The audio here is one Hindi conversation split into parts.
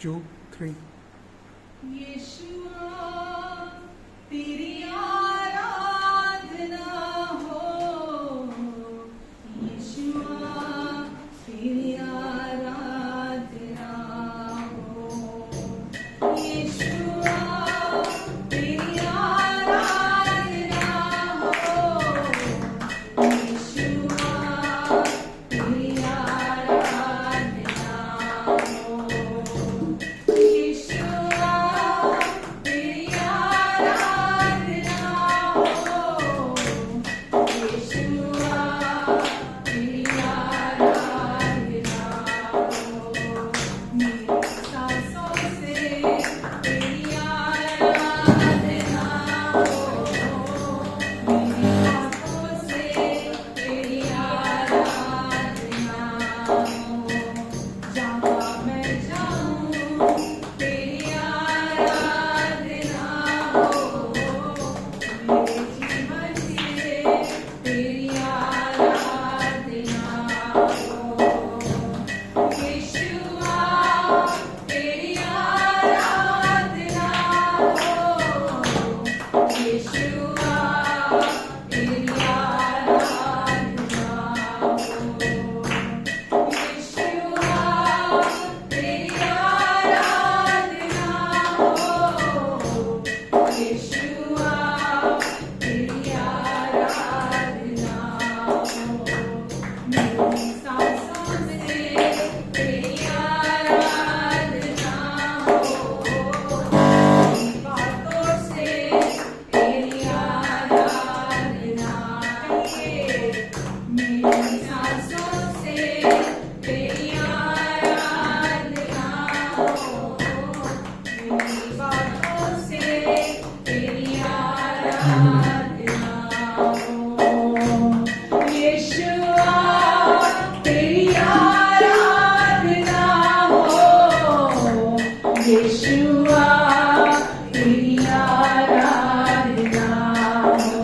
2, 3. यीशुआ तेरी आराधना हो, यीशुआ तेरी आराधना हो, यीशुआ तेरी आराधना हो, यीशुआ तेरी आराधना हो, यीशुआ तेरी आराधना हो, यीशुआ तेरी आराधना हो, मेरी सांसों से तेरी आराधना हो, मेरी आँखों से तेरी आराधना हो, जहाँ मैं जाऊँ तेरी आराधना हो, मेरे जीवन से तेरी आराधना हो, यीशुआ तेरी आराधना हो, यीशुआ तेरी आराधना हो, यीशुआ तेरी आराधना हो, यीशुआ तेरी आराधना हो, मेरी सांसों से तेरी आराधना हो, मेरी बातों से तेरी आराधना करिए, मेरी सांसों से तेरी आराधना हो, मेरी बातों से तेरी आराधना हो, यीशुआ तेरी आराधना हो, यीशुआ तेरी आराधना हो,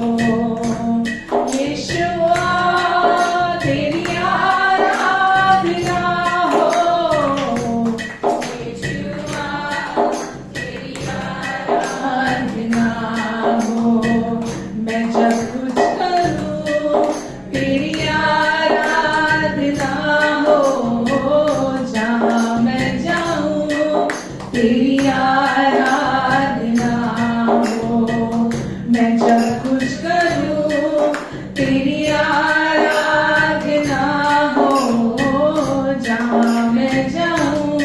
यीशुआ तेरी आराधना हो, यीशुआ तेरी आराधना हो, मैं जब कुछ करूं तेरी आराधना हो, जहाँ मैं जाऊं तेरी आराधना हो, मैं जब कुछ करूं तेरी आराधना हो, जहाँ मैं जाऊं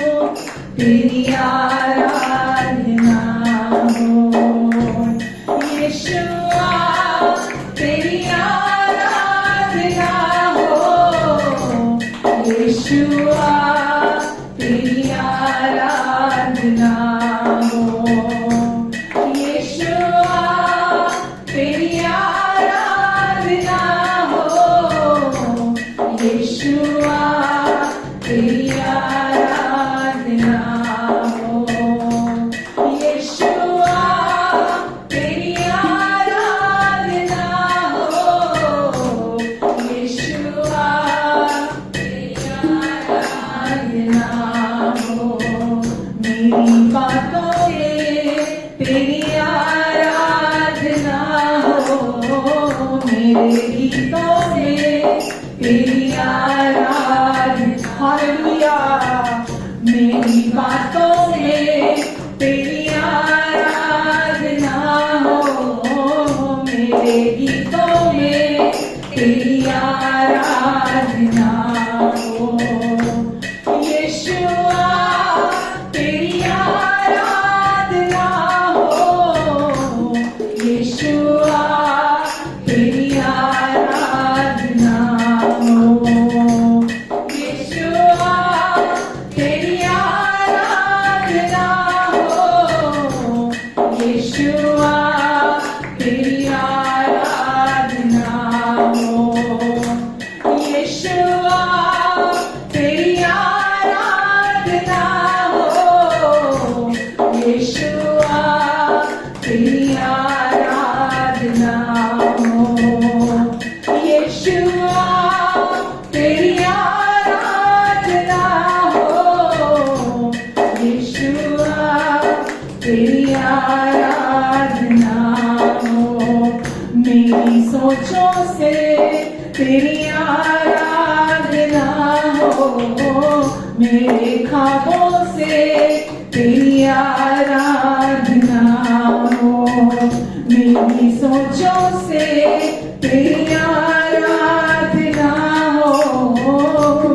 तेरी आराधना हो, यीशुआ तेरी आराधना हो, यीशुआ तेरी आराधना हो, यीशुआ तेरी आराधना हो, यीशुआ तेरी आराधना हो, यीशुआ तेरी आराधना हो, यीशुआ तेरी आराधना हो, मेरी बातों में तेरी आराधना हो, मेरे गीतों में तेरी आराधना, हालेलुया, मेरी बातों में तेरी आराधना हो, मेरे गीतों में तेरी आराधना हो, यीशुआ तेरी आराधना हो, यीशुआ तेरी आराधना हो, यीशुआ तेरी आराधना हो, तेरी आराधना हो। मेरी सोचों से तेरी आराधना हो, मेरे ख्वाबों से तेरी आराधना हो, मेरी सोचों से तेरी आराधना हो,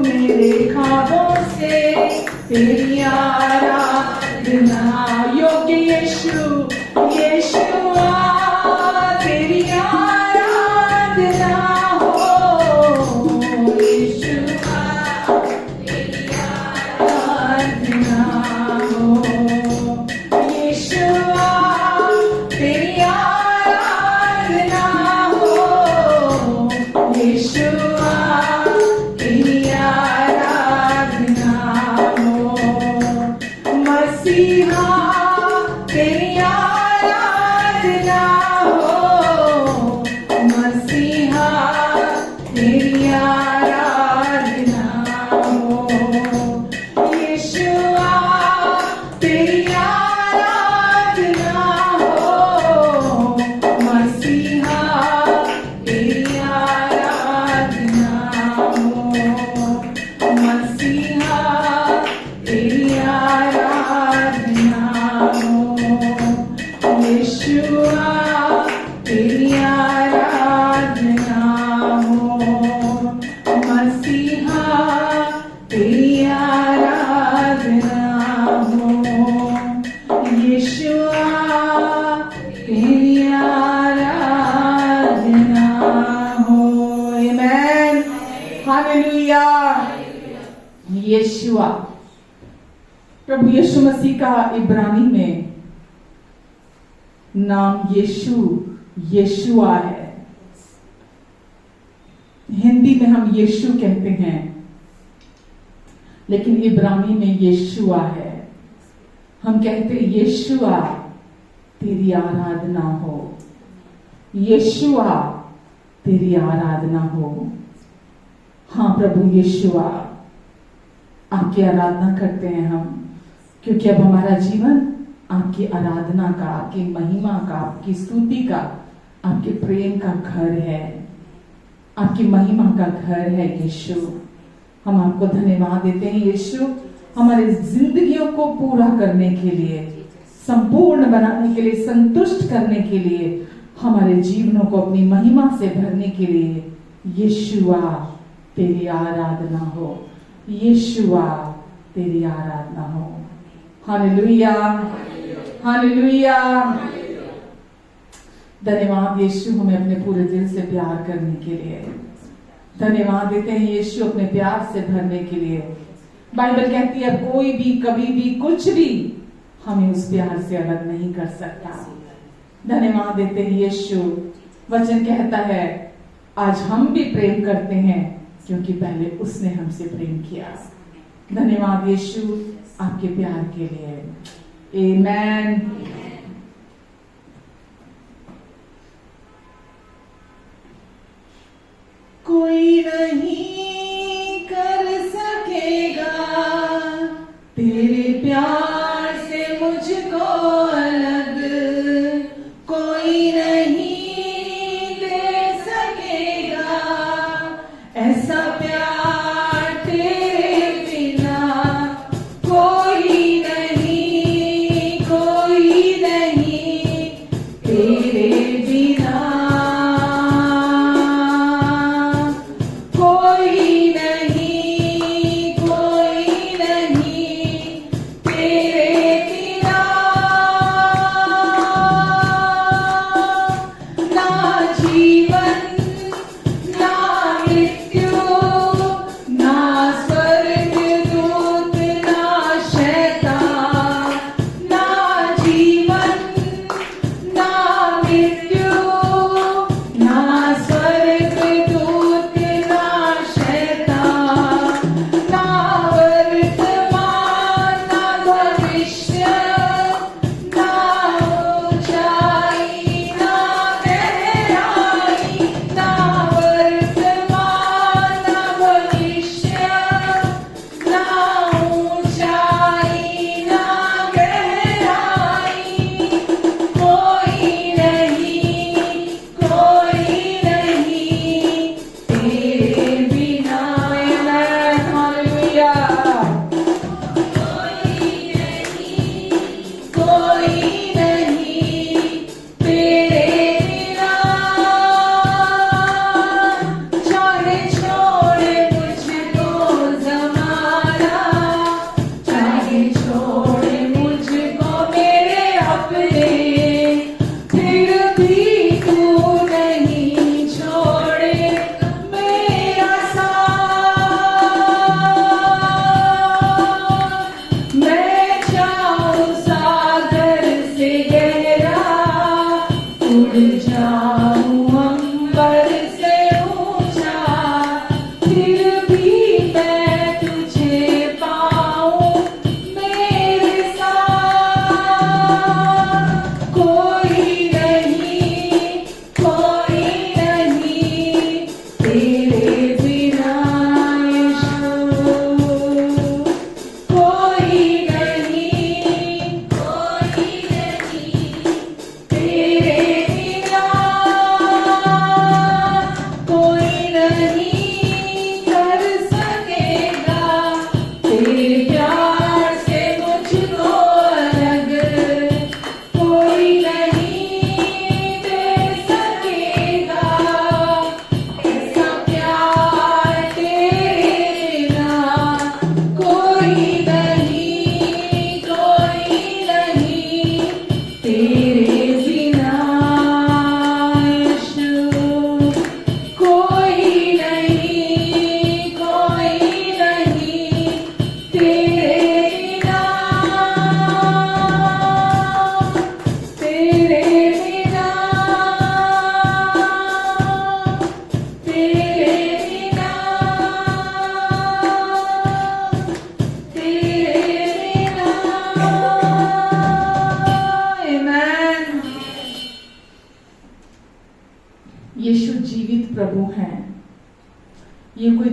मेरे ख्वाबों से तेरी आराधना। योग्य यीशु यीशुआ तेरी आराधना हो, यीशुआ तेरी आराधना हो, यीशुआ तेरी आराधना हो, यीशुआ तेरी आराधना हो। मसीहा तेरी आराधना हो, मसीहा तेरी आराधना हो, यीशुआ तेरी आराधना हो, मसीहा तेरी आराधना हो, मसीहा तेरी आराधना हो, यीशुआ तेरी आराधना हो, मसीहा तेरी आराधना हो, यीशुआ तेरी आराधना हो। आमेन, हालेलुया। यीशुआ प्रभु यीशु मसीह का इब्रानी में नाम यीशुआ है। हिंदी में हम यीशु कहते हैं, लेकिन इब्रानी में यीशुआ है। हम कहते यीशुआ तेरी आराधना हो, यीशुआ तेरी आराधना हो। हाँ प्रभु यीशुआ, आपकी आराधना करते हैं हम, क्योंकि अब हमारा जीवन आपकी आराधना का, आपकी महिमा का, आपकी स्तुति का, आपके प्रेम का घर है, आपकी महिमा का घर है यीशु। हम आपको धन्यवाद देते हैं यीशु, हमारे जिंदगियों को पूरा करने के लिए, संपूर्ण बनाने के लिए, संतुष्ट करने के लिए, हमारे जीवनों को अपनी महिमा से भरने के लिए। यीशुआ तेरी आराधना हो, यीशुआ तेरी आराधना हो। Hallelujah, hallelujah. धन्यवाद यीशु, हमें अपने पूरे दिल से प्यार करने के लिए। धन्यवाद देते हैं यीशु, अपने प्यार से भरने के लिए। बाइबल कहती है कोई भी कभी भी कुछ भी हमें उस प्यार से अलग नहीं कर सकता। धन्यवाद देते हैं यीशु। वचन कहता है आज हम भी प्रेम करते हैं क्योंकि पहले उसने हमसे प्रेम किया। धन्यवाद यीशु आपके प्यार के लिए। आमेन। कोई नहीं कर सकेगा तेरे प्यार से मुझको अलग, कोई नहीं दे सकेगा ऐसा प्यार तेरे बिना। कोई नहीं, कोई नहीं तेरे बिना, कोई नहीं, कोई नहीं तेरे बिना। ना जीवन ना मृत्यु ना स्वर्गदूत ना शैतान, ना जीवन ना मृत्यु ना स्वर्गदूत ना शैतान, ना वर्तमान ना भविष्य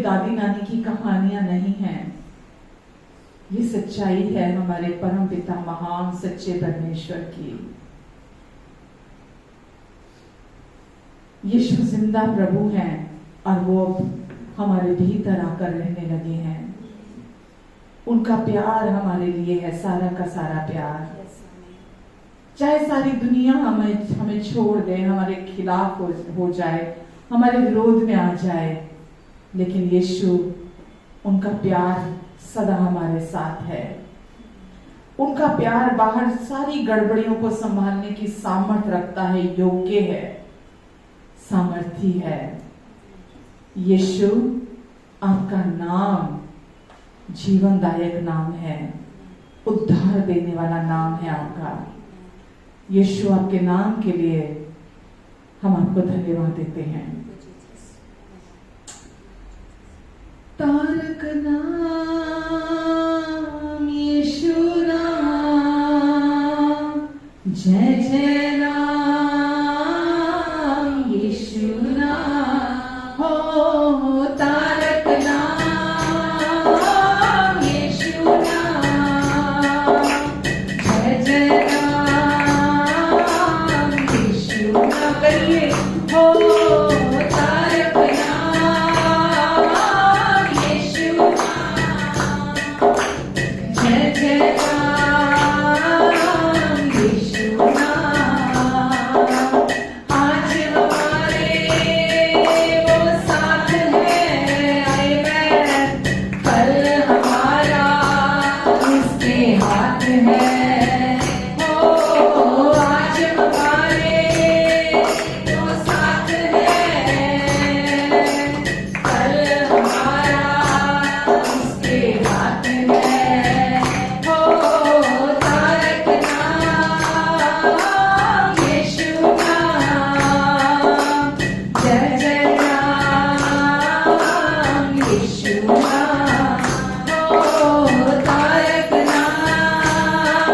दादी नानी की कहानियां नहीं हैं। ये सच्चाई है हमारे परम पिता महान सच्चे परमेश्वर की। यीशु जिंदा प्रभु हैं और वो हमारे भीतर आकर रहने लगे हैं। उनका प्यार हमारे लिए है, सारा का सारा प्यार। चाहे सारी दुनिया हमें छोड़ दे, हमारे खिलाफ हो जाए, हमारे विरोध में आ जाए, लेकिन यीशु, उनका प्यार सदा हमारे साथ है। उनका प्यार बाहर सारी गड़बड़ियों को संभालने की सामर्थ रखता है, योग्य है, सामर्थी है। यीशु, आपका नाम जीवनदायक नाम है, उद्धार देने वाला नाम है आपका। यीशु, आपके नाम के लिए हम आपको धन्यवाद देते हैं। तारक नाम यीशु नाम, जय जय नाम यीशु नाम हो। तारक नाम यीशु नाम, जय जय नाम यीशु नाम। करिए हो तारक नाम यीशु नाम, जय जय नाम यीशु नाम। आज हमारे वो साथ है, आए मैं, कल हमारा उसके हाथ है। हो आज हमारे वो साथ है, कल हमारा उसके हाथ है। हो तारक नाम यीशु नाम, जय जय नाम यीशु नाम। हो तारक नाम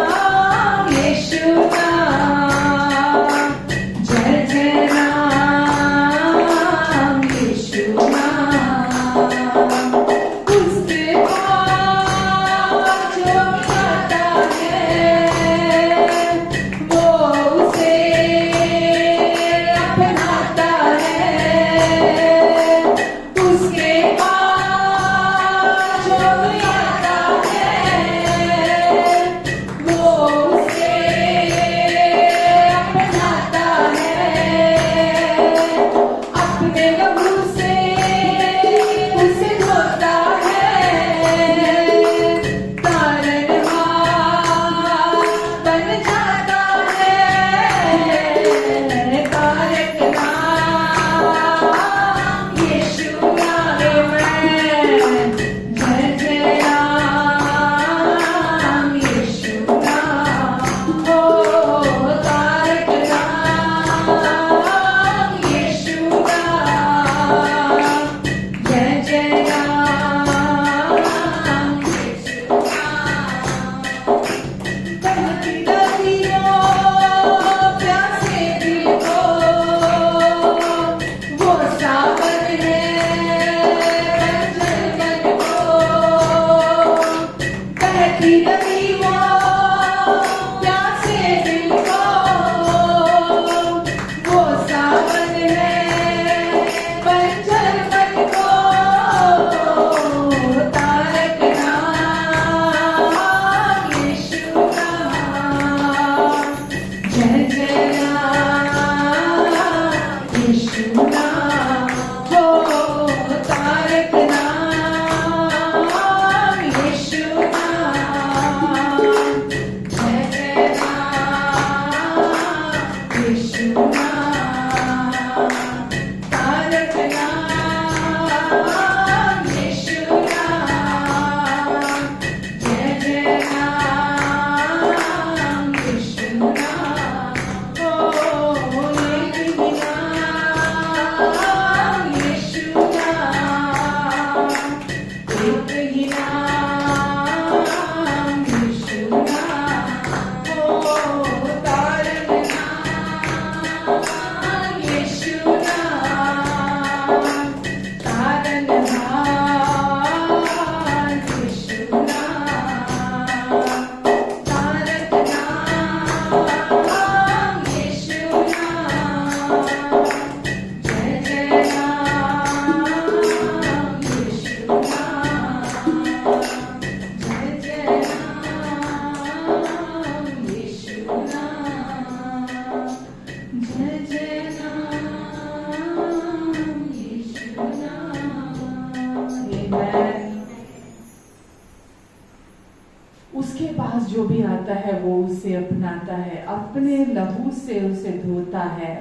वो उसे अपनाता है, अपने लहू से उसे धोता है,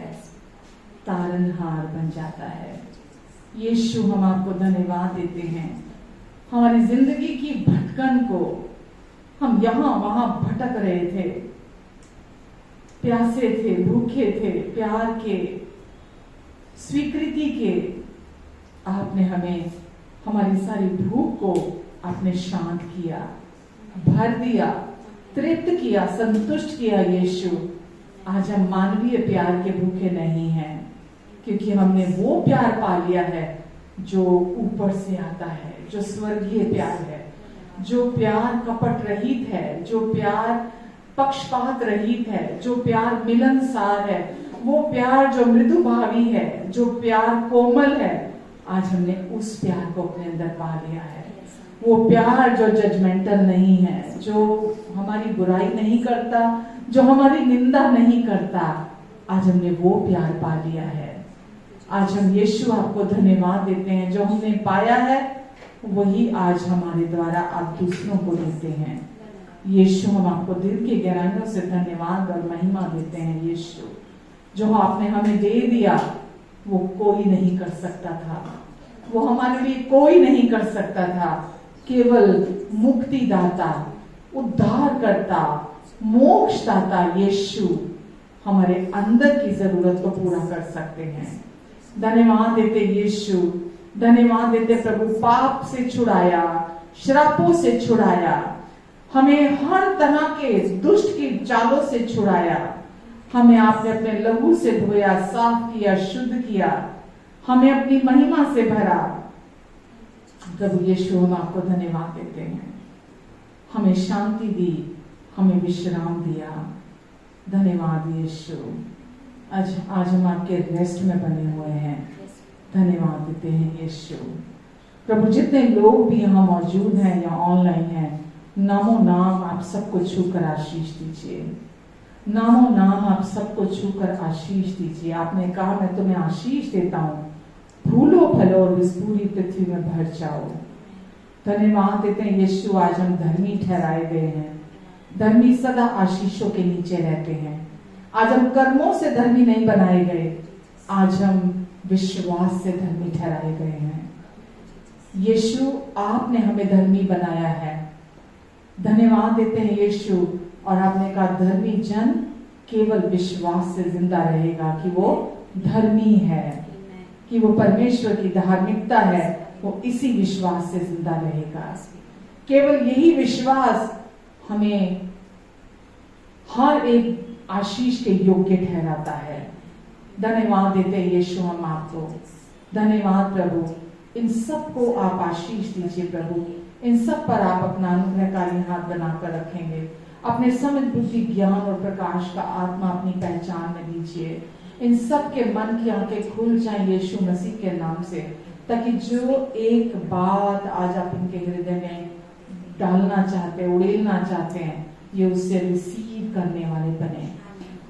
तारनहार बन जाता है। यीशु, हम आपको धन्यवाद देते हैं। हमारी जिंदगी की भटकन को, हम यहां वहां भटक रहे थे, प्यासे थे, भूखे थे, प्यार के, स्वीकृति के, आपने हमें हमारी सारी भूख को आपने शांत किया, भर दिया, तृप्त किया, संतुष्ट किया। यीशु, आज हम मानवीय प्यार के भूखे नहीं हैं, क्योंकि हमने वो प्यार पा लिया है जो ऊपर से आता है, जो स्वर्गीय प्यार है, जो प्यार कपट रहित है, जो प्यार पक्षपात रहित है, जो प्यार मिलनसार है, वो प्यार जो मृदु भावी है, जो प्यार कोमल है। आज हमने उस प्यार को अपने अंदर पा लिया है। वो प्यार जो जजमेंटल नहीं है, जो हमारी बुराई नहीं करता, जो हमारी निंदा नहीं करता, आज हमने वो प्यार पा लिया है। आज हम यीशु आपको धन्यवाद देते हैं, जो हमने पाया है वही आज हमारे द्वारा आप दूसरों को देते हैं। यीशु, हम आपको दिल की गहराइयों से धन्यवाद और महिमा देते हैं। यीशु, जो आपने हमें दे दिया वो कोई नहीं कर सकता था, वो हमारे लिए कोई नहीं कर सकता था। केवल मुक्तिदाता, उद्धारकर्ता, मोक्षदाता यीशु हमारे अंदर की जरूरत को पूरा कर सकते हैं। धन्यवाद देते यीशु, धन्यवाद देते प्रभु। पाप से छुड़ाया, श्रापों से छुड़ाया, हमें हर तरह के दुष्ट की चालों से छुड़ाया, हमें आपने अपने लहू से धोया, साफ किया, शुद्ध किया, हमें अपनी महिमा से भरा। प्रभु यीशु, हम आपको धन्यवाद देते हैं। हमें शांति दी, हमें विश्राम दिया। धन्यवाद यीशु। आज हम आपके रेस्ट में बने हुए हैं। धन्यवाद देते हैं यीशु। प्रभु, जितने लोग भी यहाँ मौजूद हैं या ऑनलाइन हैं, नामों नाम आप सबको छूकर आशीष दीजिए। नामों नाम आप सबको छूकर आशीष दीजिए। आपने कहा मैं तुम्हें आशीष देता हूँ, फूलो फलो और इस पूरी पृथ्वी में भर जाओ। धन्यवाद देते हैं यीशु। आज हम धर्मी ठहराए गए हैं। धर्मी सदा आशीषों के नीचे रहते हैं। आज हम कर्मों से धर्मी नहीं बनाए गए, आज हम विश्वास से धर्मी ठहराए गए हैं। यीशु, आपने हमें धर्मी बनाया है। धन्यवाद देते हैं यीशु। और आपने कहा धर्मी जन केवल विश्वास से जिंदा रहेगा, कि वो धर्मी है, कि वो परमेश्वर की धार्मिकता है, वो इसी विश्वास से जिंदा रहेगा। केवल यही विश्वास हमें हर एक आशीष के योग्य ठहराता है। धन्यवाद देते हैं यीशु हम आपको। धन्यवाद प्रभु। इन सबको आप आशीष दीजिए प्रभु। इन सब पर आप अपना अनुग्रहकारी हाथ बनाकर रखेंगे। अपने समझ, बुद्धि, ज्ञान और प्रकाश का आत्मा अपनी पहचान में दीजिए। इन सब के मन की आंखें खुल जाएं यीशु मसीह के नाम से, ताकि जो एक बात आज आप इनके हृदय में डालना चाहते हैं, उड़ेलना चाहते हैं, ये उससे रिसीव करने वाले बने।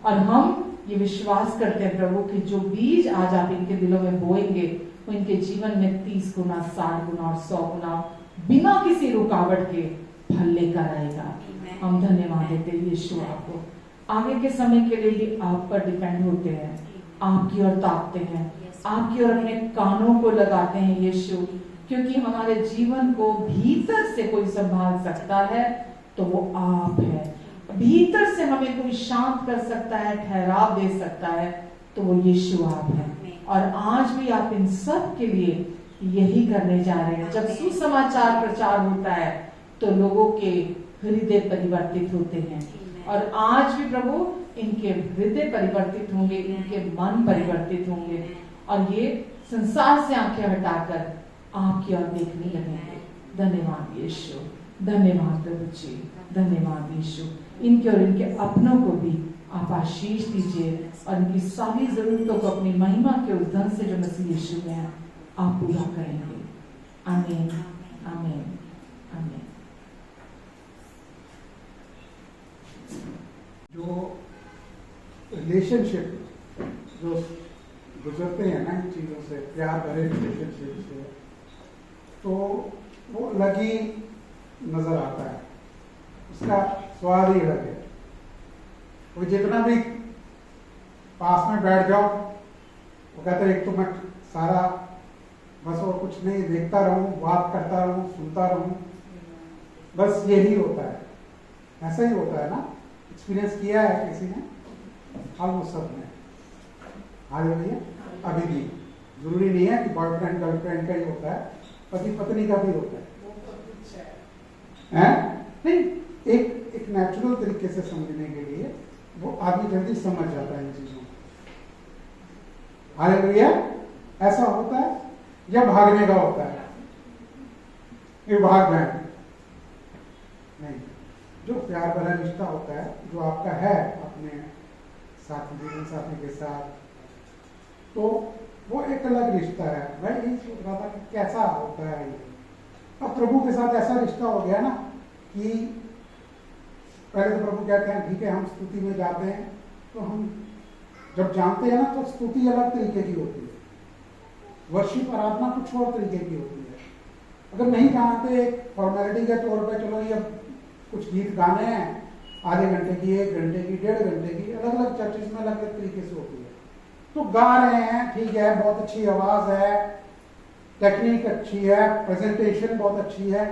और हम ये विश्वास करते हैं प्रभु कि जो बीज आज आप इनके दिलों में बोएंगे वो इनके जीवन में 30 गुना, 60 गुना और 100 गुना बिना किसी रुकावट के फल लेकर आएगा। हम धन्यवाद देते हैं यीशु आपको। आगे के समय के लिए भी आप पर डिपेंड होते हैं, आपकी ओर ताकते हैं, आपकी ओर अपने कानों को लगाते हैं यीशु, क्योंकि हमारे जीवन को भीतर से कोई संभाल सकता है तो वो आप है। भीतर से हमें कोई शांत कर सकता है, ठहराव दे सकता है तो वो यीशु आप है। और आज भी आप इन सब के लिए यही करने जा रहे हैं। जब सुसमाचार प्रचार होता है तो लोगों के हृदय परिवर्तित होते हैं, और आज भी प्रभु इनके हृदय परिवर्तित होंगे, इनके मन परिवर्तित होंगे, और ये संसार से आंखें हटाकर आपकी ओर देखने लगेंगे। धन्यवाद यीशु, धन्यवाद प्रभु जी, धन्यवाद यीशु। इनके और इनके अपनों को भी आप आशीष दीजिए, और इनकी सारी जरूरतों को अपनी महिमा के उस धन से जो मसीह यीशु में है आप पूरा करेंगे। आमीन, आमीन, आमीन। जो रिलेशनशिप जो गुजरते हैं ना इन चीज़ों से, प्यार भरे रिलेशनशिप से, तो वो अलग ही नज़र आता है, उसका स्वाद ही अलग है। वो जितना भी पास में बैठ जाओ, वो कहते हैं एक तो मैं सारा बस और कुछ नहीं, देखता रहूं, बात करता रहूं, सुनता रहूं, बस यही होता है। ऐसा ही होता है ना? एक्सपीरियंस किया है किसी ने? ऑलमोस्ट सब ने। आगे भैया, अभी भी जरूरी नहीं है कि बॉयफ्रेंड गर्लफ्रेंड का ही होता है, पति पत्नी का भी होता है। नहीं, एक नेचुरल तरीके से समझने के लिए वो आदमी जल्दी समझ जाता है इन चीजों को। आगे भैया, ऐसा होता है या भागने का होता है? ये भाग गए नहीं। जो प्यार भरा रिश्ता होता है, जो आपका है अपने साथी, जीवन साथी के साथ, तो वो एक अलग रिश्ता है। मैं यही सोच रहा था कि कैसा होता है ये। अब प्रभु के साथ ऐसा रिश्ता हो गया ना कि पहले तो प्रभु कहते हैं ठीक है हम स्तुति में जाते हैं, तो हम जब जानते हैं ना तो स्तुति अलग तरीके की होती है, वर्शिप आराधना कुछ और तरीके की होती है। अगर नहीं जानते, एक फॉर्मेलिटी के तौर पे चलो ये कुछ गीत गाने हैं, आधे घंटे की, 1 घंटे की, 1.5 घंटे की, अलग अलग चर्चेज में अलग अलग तरीके से होती है। तो गा रहे हैं, ठीक है, बहुत अच्छी आवाज है, टेक्निक अच्छी है, प्रेजेंटेशन बहुत अच्छी है,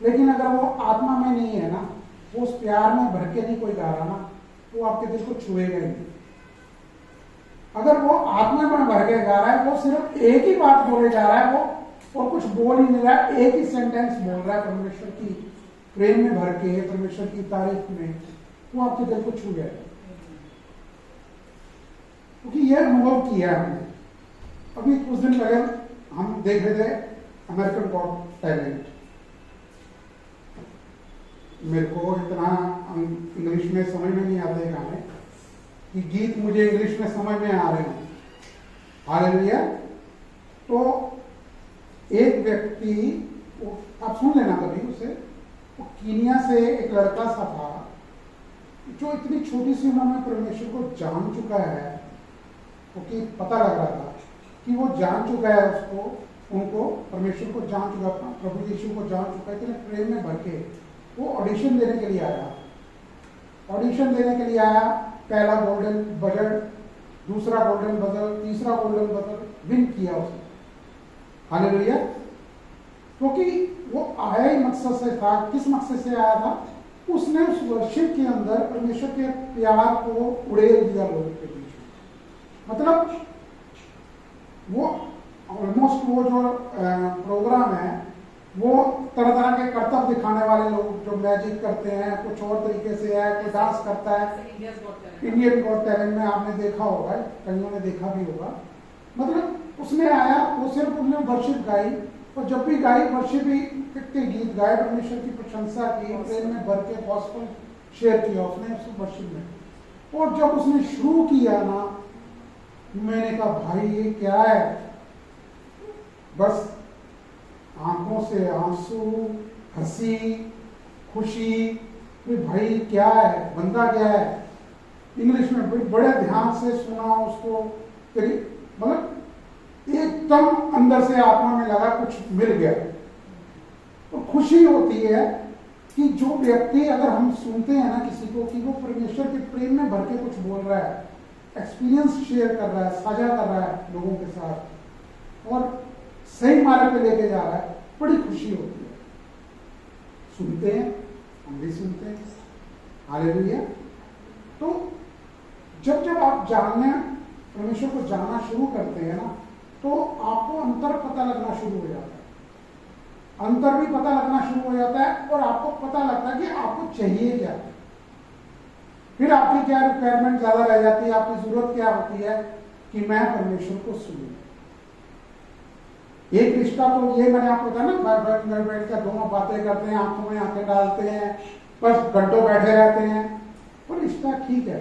लेकिन अगर वो आत्मा में नहीं है ना, वो उस प्यार में भर के नहीं कोई गा रहा ना, वो आपके दिल को छुएगा ही नहीं। अगर वो आत्मा में भर के गा रहा है, वो सिर्फ एक ही बात बोले जा रहा है, वो और कुछ बोल ही नहीं रहा है, एक ही सेंटेंस बोल रहा है परमेश्वर की प्रेम में भर के, परमेश्वर की तारीफ में, वो आपके दिल को छू जाएगा। क्योंकि ये अनुभव किया हमने। अभी कुछ दिन पहले हम देख रहे थे अमेरिकन गॉट टैलेंट। मेरे को इतना इंग्लिश में समझ में नहीं आते गाने कि गीत मुझे इंग्लिश में समझ में आ रहे हैं। हालेलुया। तो एक व्यक्ति, आप सुन लेना कभी उसे, वो कीनिया से एक लड़का सा था जो इतनी छोटी सी उम्र में परमेश्वर को जान चुका है, क्योंकि पता लग रहा था कि वो जान चुका है उनको परमेश्वर को जान चुका, प्रभु यीशु को जान चुका है, इतने प्रेम में भर के वो ऑडिशन देने के लिए आया। ऑडिशन देने के लिए आया, पहला गोल्डन बजट, दूसरा गोल्डन बजट, तीसरा गोल्डन बजट विन किया उसने। हालेलुया। क्योंकि वो आया ही मकसद से था। किस मकसद से आया था? उसने उस वर्शिप के अंदर परमेश्वर के प्यार को उड़ेल दिया लोगों के बीच में। मतलब वो ऑलमोस्ट वो जो प्रोग्राम है, वो तरह तरह के कर्तव्य दिखाने वाले लोग जो मैजिक करते हैं, कुछ और तरीके से है, कोई डांस करता है। इंडियन गॉट टैलेंट में आपने देखा होगा, कईयों ने देखा भी होगा। मतलब उसने आया, वो सिर्फ उसने वर्शिप गाई, और जब भी गाई वर्शिप ही के गीत गाए, परमेश्वर की प्रशंसा की, प्रेम में भर के गॉस्पेल शेयर किया उसने उस वर्शिप में। और जब उसने शुरू किया ना, मैंने कहा भाई ये क्या है, बस आंखों से आंसू, हंसी, खुशी, भाई क्या है, बंदा क्या है। इंग्लिश में बड़े ध्यान से सुना उसको, मतलब एकदम अंदर से आत्मा में लगा कुछ मिल गया। तो खुशी होती है कि जो व्यक्ति, अगर हम सुनते हैं ना किसी को कि वो परमेश्वर के प्रेम में भर के कुछ बोल रहा है, एक्सपीरियंस शेयर कर रहा है, साझा कर रहा है लोगों के साथ, और सही मार्ग पे लेके जा रहा है, बड़ी खुशी होती है। सुनते हैं, हम भी सुनते हैं। हालेलुया। तो जब जब आप जानने, परमेश्वर को जानना शुरू करते हैं ना, तो आपको अंतर पता लगना शुरू हो जाता है। अंतर भी पता लगना शुरू हो जाता है, और आपको पता लगता है कि आपको चाहिए क्या। फिर आपकी क्या रिक्वायरमेंट ज्यादा रह जाती है, आपकी जरूरत क्या होती है कि मैं परमेश्वर को सुनूं। एक रिश्ता तो ये मैंने आपको बताया ना, बैठ कर दोनों बातें करते हैं, आंखों में आंखें डालते हैं, बस घंटों बैठे रहते हैं, और रिश्ता ठीक है,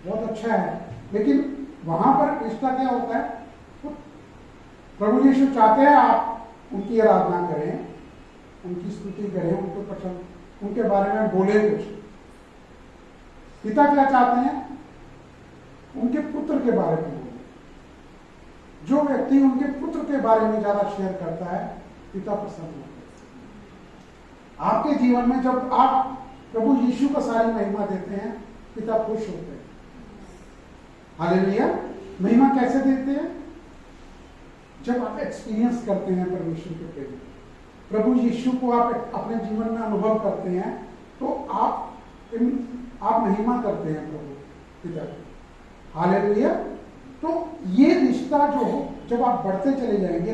बहुत अच्छा है। लेकिन वहां पर रिश्ता क्या होता है, तो प्रभु यीशु चाहते हैं आप उनकी आराधना करें, उनकी स्तुति करें, उनको पसंद, उनके बारे में बोले कुछ। पिता क्या चाहते हैं? उनके पुत्र के बारे में बोले। जो व्यक्ति उनके पुत्र के बारे में ज्यादा शेयर करता है, पिता पसंद होता है। आपके जीवन में जब आप प्रभु यीशु को सारी महिमा देते हैं, पिता खुश होते हैं। हालेलुया। महिमा कैसे देते हैं? जब आप एक्सपीरियंस करते हैं परमेश्वर के प्रेम, प्रभु यीशु को आप अपने जीवन में अनुभव करते हैं, तो आप महिमा करते हैं प्रभु पिता की। हालेलुया। तो ये रिश्ता जो जब आप बढ़ते चले जाएंगे,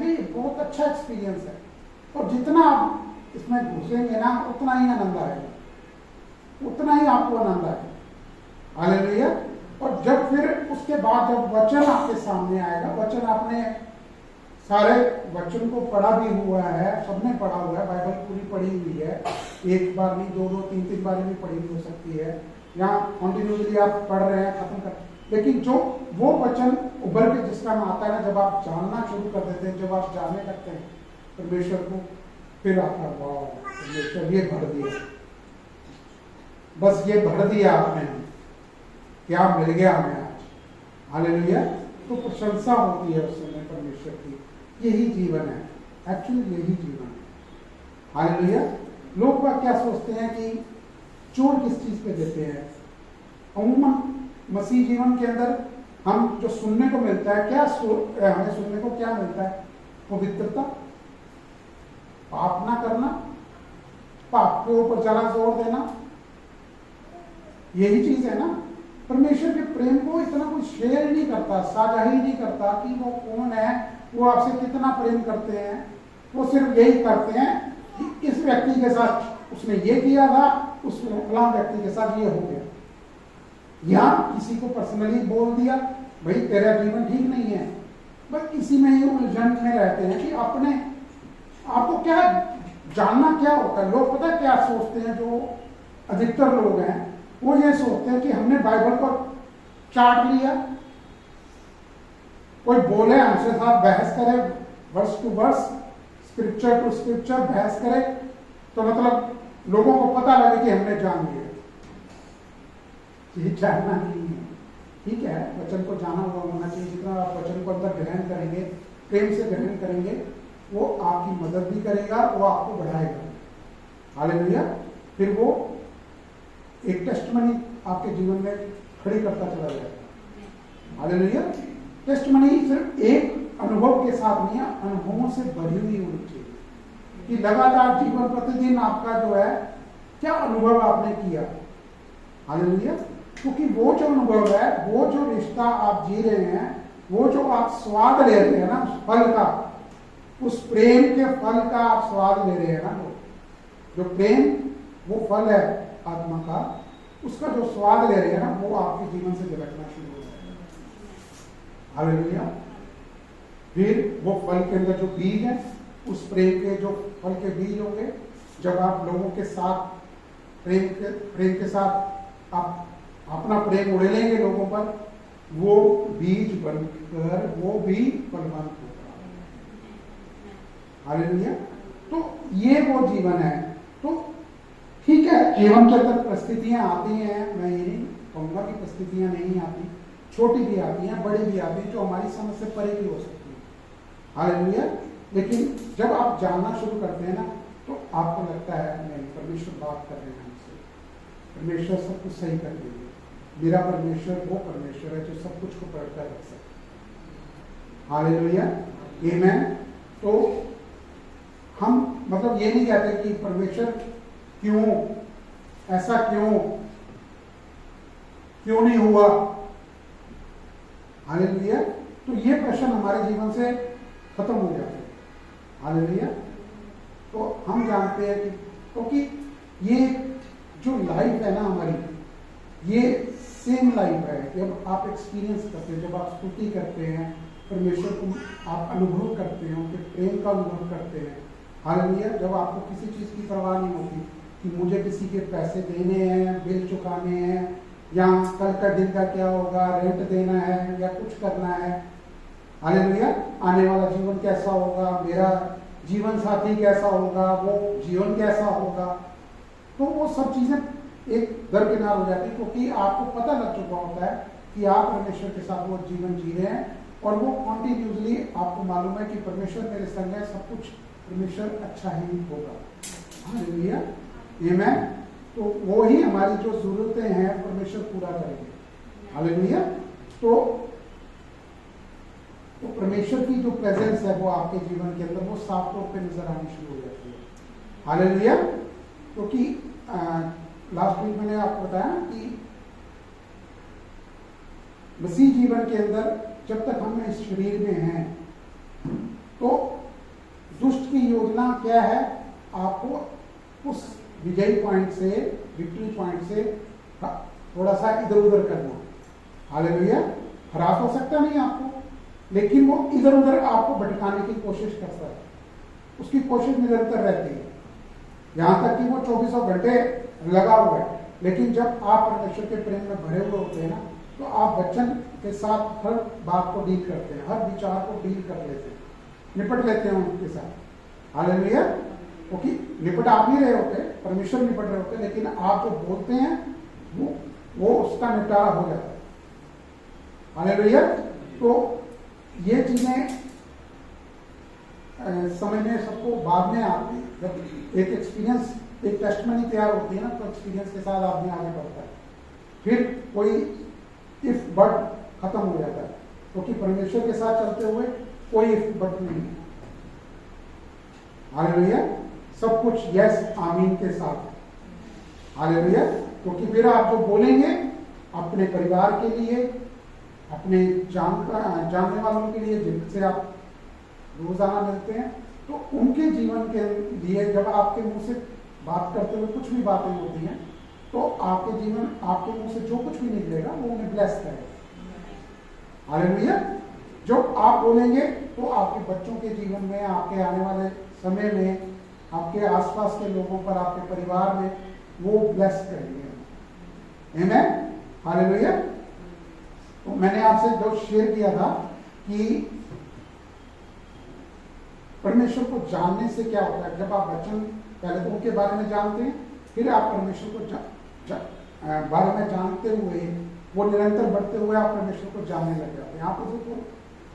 ये बहुत अच्छा एक्सपीरियंस है। और जितना आप इसमें घुसेंगे ना, उतना ही आनंद आएगा, उतना ही आपको आनंद आएगा। हालेलुया। और जब फिर उसके बाद जब वचन आपके सामने आएगा, वचन आपने सारे वचन को पढ़ा भी हुआ है, सबने पढ़ा हुआ है, बाइबल पूरी पढ़ी हुई है, एक बार नहीं, दो तीन तीन बार भी पढ़ी हो सकती है, यहाँ कॉन्टिन्यूसली आप पढ़ रहे हैं, खत्म कर, लेकिन जो वो वचन उभर के जिस टाइम आता है ना, जब आप जानना शुरू कर देते हैं, जब आप जानने लगते हैं परमेश्वर को, फिर आपका वाह परमेश्वर ये भर दिया, बस ये भर दिया आपने, क्या मिल गया हमें आज। हालेलुया। तो प्रशंसा होती है उस समय परमेश्वर की। यही जीवन है, एक्चुअली यही जीवन है। हालेलुया। लोग बात क्या सोचते हैं कि जोर किस चीज पे देते हैं? अमूमन मसीह जीवन के अंदर हम जो सुनने को मिलता है, हमें सुनने को क्या मिलता है? पवित्रता, पाप ना करना, पाप के ऊपर जरा जोर देना, यही चीज है ना। परमेश्वर के प्रेम को इतना कोई शेयर नहीं करता, साझा ही नहीं करता कि वो कौन है, वो आपसे कितना प्रेम करते हैं। वो सिर्फ यही करते हैं कि इस व्यक्ति के साथ उसने ये किया था, उस फलां व्यक्ति के साथ ये हो गया, या किसी को पर्सनली बोल दिया, भाई तेरा जीवन ठीक नहीं है। बस इसी में ही उलझन में रहते हैं कि अपने आपको क्या जानना क्या होता है। लोग पता है क्या सोचते हैं? जो अधिकतर लोग हैं वो ये सोचते हैं कि हमने बाइबल को चाट लिया, कोई बोले हमसे साथ बहस करे, verse to verse, scripture to scripture बहस करे, तो मतलब लोगों को पता लगे कि हमने जान लिया। ये जानना नहीं है, ठीक है, वचन को जाना हुआ होना चाहिए। जितना आप वचन को अंदर ग्रहण करेंगे, प्रेम से ग्रहण करेंगे, वो आपकी मदद भी करेगा, वो आपको बढ़ाएगा। हालेलुया। फिर वो एक टेस्टमनी आपके जीवन में खड़ी करता चला जाएगा। हालेलुया। टेस्टमनी सिर्फ एक अनुभव के साथ नहीं है, अनुभवों से भरी हुई होनी चाहिए कि लगातार जीवन प्रतिदिन आपका जो है क्या अनुभव आपने किया। हालेलुया। क्योंकि वो जो अनुभव है, वो जो रिश्ता आप जी रहे हैं, वो जो आप स्वाद ले रहे हैं ना उस फल का, उस प्रेम के फल का आप स्वाद ले रहे हैं ना, वो जो प्रेम वो फल है आत्मा का, उसका जो स्वाद ले रहे हैं ना, वो आपके जीवन से झलकना शुरू हो जाएगा। हालेलुया। फिर वो फल के अंदर जो बीज है, उस प्रेम के जो फल के बीज होंगे, जब आप लोगों के साथ प्रेम के साथ आप अपना प्रेम उड़ेलेंगे लोगों पर, वो बीज बनकर वो भी फलवान होगा। हालेलुया। तो ये वो जीवन है। तो ठीक है, जीवन के अंदर परिस्थितियां आती हैं, मैं ये नहीं कहूंगा कि परिस्थितियां नहीं आती, छोटी भी आती हैं, बड़ी भी आती हैं, जो हमारी समझ से परे भी हो सकती है। हालेलुया। लेकिन जब आप जानना शुरू करते हैं ना, तो आपको लगता है नहीं, परमेश्वर बात कर रहे हैं हमसे, परमेश्वर सब कुछ सही कर देंगे, मेरा परमेश्वर वो परमेश्वर है जो सब कुछ को पलट कर रख सकता है। हालेलुया। आमीन। तो हम मतलब ये नहीं कहते कि परमेश्वर क्यों ऐसा, क्यों नहीं हुआ। हालेलुया। तो ये प्रश्न हमारे जीवन से खत्म हो जाते हैं। हालेलुया। तो हम जानते हैं कि क्योंकि ये जो लाइफ है ना हमारी, ये सेम लाइफ है। जब आप एक्सपीरियंस करते हैं, जब आप स्तुति करते हैं, परमेश्वर को आप अनुभव करते हैं, उनके प्रेम का अनुभव करते हैं। हालेलुया। जब आपको किसी चीज़ की परवाह नहीं होती कि मुझे किसी के पैसे देने हैं, बिल चुकाने हैं, या कल का दिन का क्या होगा, रेंट देना है या कुछ करना है। हालेलुया। आने वाला जीवन कैसा होगा, मेरा जीवन साथी कैसा होगा, वो जीवन कैसा होगा, तो वो सब चीज़ें एक दरकिनार हो जाती है, क्योंकि आपको पता लग चुका होता है कि आप परमेश्वर के साथ वो जीवन जी रहे हैं, और वो कॉन्टिन्यूसली आपको मालूम है कि परमेश्वर मेरे संग है, सब कुछ परमेश्वर अच्छा ही होगा। हालेलुया। आमीन। तो वो ही हमारी जो जरूरतें हैं हालेलुया। तो परमेश्वर की जो प्रेजेंस है वो आपके जीवन के अंदर वो साफ तौर पे नजर आनी शुरू हो जाती है। हालेलुया। क्योंकि लास्ट वीक मैंने आपको बताया कि मसीह जीवन के अंदर जब तक हम इस शरीर में हैं तो दुष्ट की योजना क्या है, आपको उस विजयी पॉइंट से, विक्ट्री पॉइंट से थोड़ा सा इधर उधर करना। हालेलुया। हरा तो सकता नहीं आपको, लेकिन वो इधर उधर आपको भटकाने की कोशिश करता है, उसकी कोशिश निरंतर रहती है, यहां तक कि वो 24 घंटे लगा हुआ है। लेकिन जब आप परमेश्वर के प्रेम में भरे हुए होते हैं ना, तो आप वचन के साथ हर बात को डील करते हैं, हर विचार को डील कर लेते हैं, निपट लेते हैं उनके साथ। हालेलुया। क्योंकि निपट आप नहीं रहे होते, परमेश्वर निपट रहे होते, लेकिन आप जो बोलते हैं वो उसका निपटारा हो जाता है। हालेलुया। तो ये चीजें समझने सबको बाद में आती है, जब एक एक्सपीरियंस, एक टेस्टमनी तैयार होती है ना, तो एक्सपीरियंस के साथ आदमी आगे बढ़ता है। फिर कोई इफ बट खत्म हो जाता है, क्योंकि परमेश्वर के साथ चलते हुए कोई इफ बट नहीं है। हालेलुया। सब कुछ यस आमीन के साथ। हालेलुया। क्योंकि फिर आप जो बोलेंगे अपने परिवार के लिए, अपने जानने वालों के लिए जिनसे आप रोजाना मिलते हैं, तो उनके जीवन के लिए जब आपके मुंह से बात करते हुए कुछ भी बातें होती हैं, तो आपके जीवन, आपके मुंह से जो कुछ भी निकलेगा वो उन्हें ब्लेस करेगा। हालेलुया। जो आप बोलेंगे तो आपके बच्चों के जीवन में, आपके आने वाले समय में, आपके आसपास के लोगों पर, आपके परिवार में वो ब्लेस करेंगे। आमीन। हालेलुया। तो मैंने आपसे जो शेयर किया था कि परमेश्वर को जानने से क्या होता है, जब आप वचन पहले तो उनके बारे में जानते हैं, फिर आप परमेश्वर को बारे में जानते हुए वो निरंतर बढ़ते हुए आप परमेश्वर को जानने लग जाते हैं। आप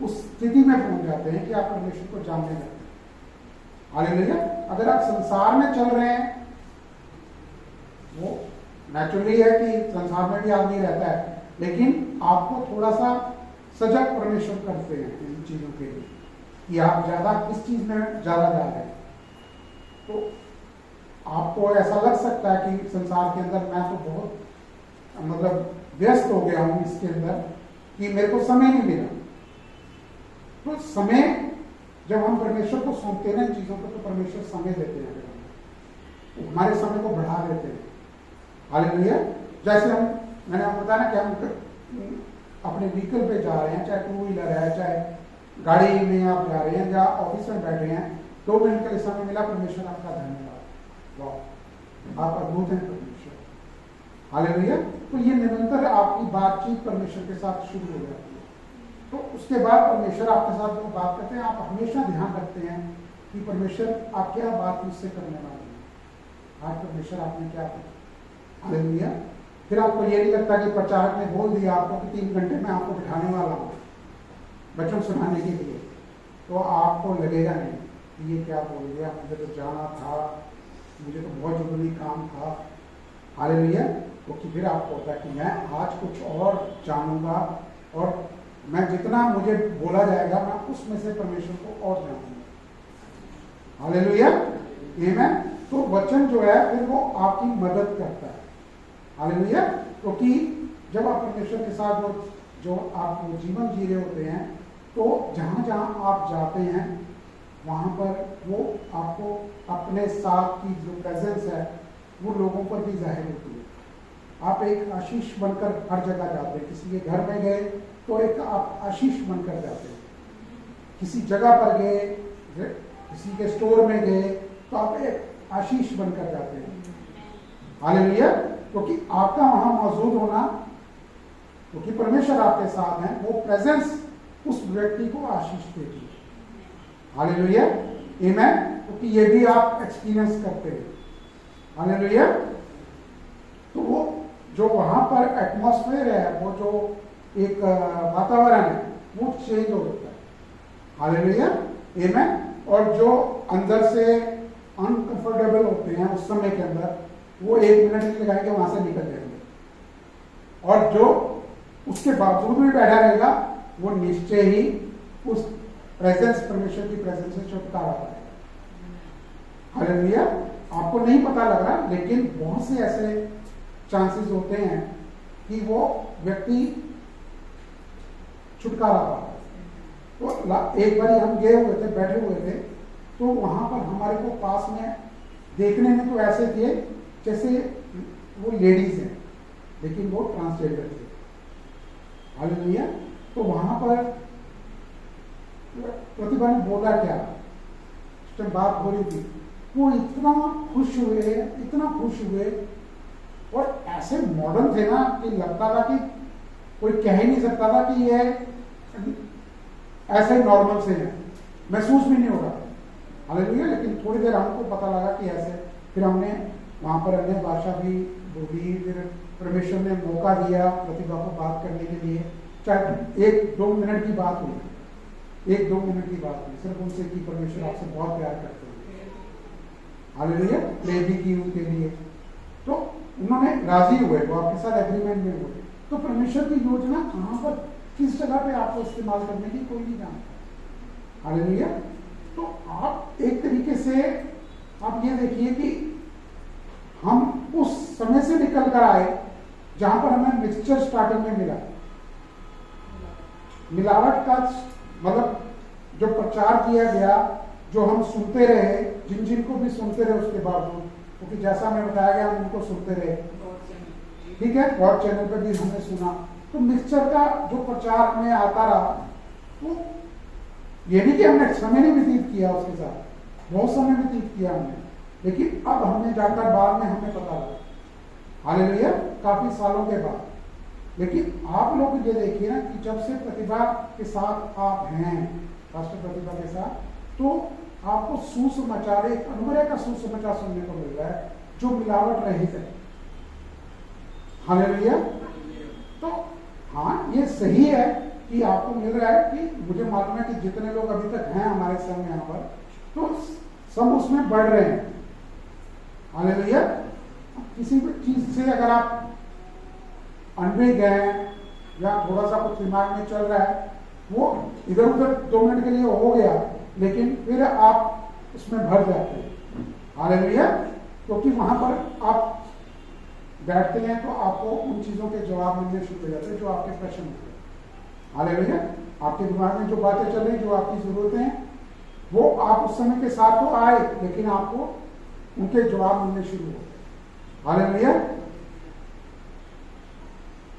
उस स्थिति में पहुंच जाते हैं कि आप परमेश्वर को जानने लगते हैं। हालेलुया। अगर आप संसार में चल रहे हैं, वो नेचुरली है कि संसार में भी आदमी रहता है, लेकिन आपको थोड़ा सा सजग परमेश्वर करते हैं इन चीजों के लिए कि आप ज्यादा किस चीज में ज्यादा जा रहे हैं। तो आपको ऐसा लग सकता है कि संसार के अंदर मैं तो बहुत मतलब व्यस्त हो गया हूं इसके अंदर कि मेरे को समय नहीं मिला। तो समय जब हम परमेश्वर को सौंपते हैं इन चीजों को, तो परमेश्वर समय देते हैं, तो हमारे समय को बढ़ा देते हैं। हालेलुया। जैसे मैंने आपको बताया ना कि हम अपने व्हीकल पे जा रहे हैं, चाहे टू व्हीलर है, चाहे गाड़ी में आप जा रहे हैं या ऑफिस में बैठे हैं, 2 मिनट का समय मिला, परमेश्वर आपका धन्यवाद। वाह, आप अद्भुत हैं परमेश्वर। हालेलुया। तो ये निरंतर आपकी बातचीत परमेश्वर के साथ शुरू हो जाती है। तो उसके बाद परमेश्वर आपके साथ जो बात करते हैं, आप हमेशा ध्यान रखते हैं कि परमेश्वर आप क्या बात मुझसे करने वाले हैं, आज परमेश्वर आपने क्या किया। हालेलुया। फिर आपको ये नहीं लगता कि प्रचारक ने बोल दिया आपको कि 3 घंटे में आपको बिठाने वाला हूँ वचन सुनाने के लिए, तो आपको लगेगा नहीं कि ये क्या बोल दिया, मुझे तो जाना था, मुझे तो बहुत जरूरी काम था। हालेलुया। क्योंकि फिर आपको होता है कि मैं आज कुछ और जानूंगा, और मैं जितना मुझे बोला जाएगा मैं उसमें से परमेश्वर को और जानूंगा। हालेलुया। आमीन। तो वचन जो है फिर वो आपकी मदद करता है। हालेलुया। क्योंकि जब आप परमेश्वर के साथ जो आप जीवन जी रहे होते हैं, तो जहां जहां आप जाते हैं वहां पर वो आपको अपने साथ की जो प्रेजेंस है वो लोगों पर भी जाहिर होती है। आप एक आशीष बनकर हर जगह जाते हैं। किसी के घर में गए तो एक आप आशीष बनकर जाते हैं, किसी जगह पर गए, किसी के स्टोर में गए तो आप एक आशीष बनकर जाते हैं। हालेलुया। क्योंकि आपका वहां मौजूद होना, क्योंकि परमेश्वर आपके साथ है, वो प्रेजेंस उस व्यक्ति को आशीष देती है। हालेलुया। आमीन। क्योंकि ये भी आप एक्सपीरियंस करते हैं। हालेलुया। तो वो जो वहां पर एटमॉस्फेयर है, वो जो एक वातावरण है, वो चेंज हो जाता है। हालेलुया। आमीन। और जो अंदर से अनकंफर्टेबल होते हैं उस समय के अंदर, वो 1 मिनट नहीं लगाएंगे, वहां से निकल जाएंगे। और जो उसके बावजूद भी बैठा रहेगा, वो निश्चय ही उस प्रेजेंस, परमेश्वर की प्रेजेंस से छुटकारा पाएगा। हालेलुया। आपको नहीं पता लग रहा, लेकिन बहुत से ऐसे चांसेस होते हैं कि वो व्यक्ति छुटकारा पाता है। तो एक बार हम गए हुए थे, बैठे हुए थे, तो वहां पर हमारे को पास में देखने में तो ऐसे थे जैसे वो लेडीज हैं, लेकिन वो ट्रांसजेंडर थे। हालेलुया। तो वहां पर प्रतिभा ने बोला क्या, उस टाइम बात हो रही थी, वो इतना खुश हुए और ऐसे मॉडर्न थे ना कि लगता था कि कोई कह ही नहीं सकता था कि ये ऐसे नॉर्मल से है, महसूस भी नहीं हो रहा। हालेलुया। लेकिन थोड़ी देर हमको पता लगा कि ऐसे, फिर हमने वहां पर अन्य भाषा भी बोली, फिर परमेश्वर ने मौका दिया प्रतिभा को बात करने के लिए, चाहे 1-2 मिनट की बात हुई, 1-2 मिनट की बात हुई सिर्फ उनसे कि परमेश्वर आपसे बहुत प्यार करते हैं। हालेलुया। प्रे भी की उनके लिए, तो उन्होंने राजी हुए, वो आपके साथ एग्रीमेंट में हुए। तो परमेश्वर की योजना कहां पर, किस जगह पे आपको इस्तेमाल करने की कोई नहीं जानता। हालेलुया। तो आप एक तरीके से आप ये देखिए कि हम उस समय से निकल कर आए जहां पर हमें मिक्सचर स्टार्टिंग में मिला। मिलावट का मतलब जो प्रचार किया गया, जो हम सुनते रहे, जिनको भी सुनते रहे उसके बावजूद, क्योंकि जैसा हमें बताया गया हम उनको सुनते रहे, ठीक है, गॉड चैनल पे भी हमने सुना। तो मिक्सचर का जो प्रचार में आता रहा, तो ये नहीं कि हमने समय नहीं व्यतीत किया उसके साथ, बहुत समय व्यतीत किया हमने, लेकिन अब हमने जाकर बाद में हमें पता लगा। हालेलुया। काफी सालों के बाद। लेकिन आप लोग ये देखिए ना कि जब से प्रतिभा के साथ आप हैं, पास्टर प्रतिभा के साथ, तो आपको सुसमाचार, एक अनुग्रह का सुसमाचार सुनने को मिल रहा है जो मिलावट रहित है। हालेलुया। तो हाँ, ये सही है कि आपको मिल रहा है, कि मुझे मालूम है कि जितने लोग अभी तक हैं हमारे संग यहाँ पर, तो सब उसमें बढ़ रहे हैं। हालेलुया। किसी भी चीज से अगर आप अनभिज्ञ हैं या थोड़ा सा कुछ दिमाग में चल रहा है, वो इधर उधर 2 मिनट के लिए हो गया, लेकिन फिर आप उसमें भर जाते हैं। हालेलुया। क्योंकि वहां पर आप बैठते हैं तो आपको उन चीजों के जवाब मिलने शुरू हो जाते हैं जो आपके प्रश्न होते हैं। हालेलुया। आपके दिमाग में जो बातें चल रही, जो आपकी जरूरतें हैं, वो आप उस समय के साथ तो आए, लेकिन आपको उनके जवाब मिलने शुरू हो गए। हालेलुया।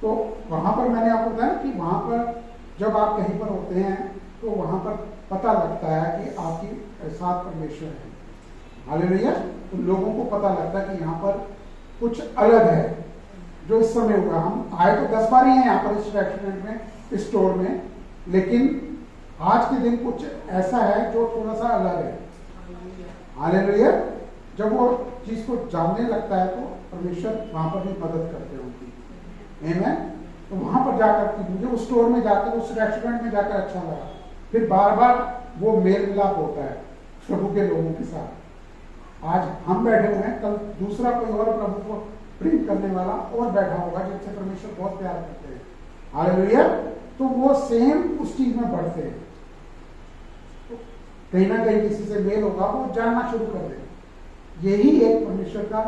तो वहां पर मैंने आपको बताया कि वहां पर जब आप कहीं पर होते हैं तो वहां पर पता लगता है कि आपकी साथ परमेश्वर है। हालेलुया। तो लोगों को पता लगता है कि यहाँ पर कुछ अलग है जो इस समय हुआ। हम आए तो 10 बार ही हैं यहाँ पर इस रेस्टोरेंट में, इस स्टोर में, लेकिन आज के दिन कुछ ऐसा है जो थोड़ा सा अलग है। हालेलुया। जब वो चीज को जानने लगता है तो परमेश्वर वहां पर भी मदद करते हैं उनकी। आमीन। तो वहां पर जाकर मुझे उस स्टोर में जाकर, उस रेस्टोरेंट में जाकर अच्छा लगा। फिर बार बार वो मेल मिलाप होता है प्रभु के लोगों के साथ। आज हम बैठे हुए हैं, कल दूसरा कोई और प्रभु को प्रेम करने वाला और बैठा होगा जिनसे परमेश्वर बहुत प्यार करते हैं। हालेलुया। तो वो सेम उस चीज में बढ़ते हैं, तो कहीं ना कहीं किसी से मेल होगा, वो जानना शुरू कर देंगे। यही एक परमेश्वर का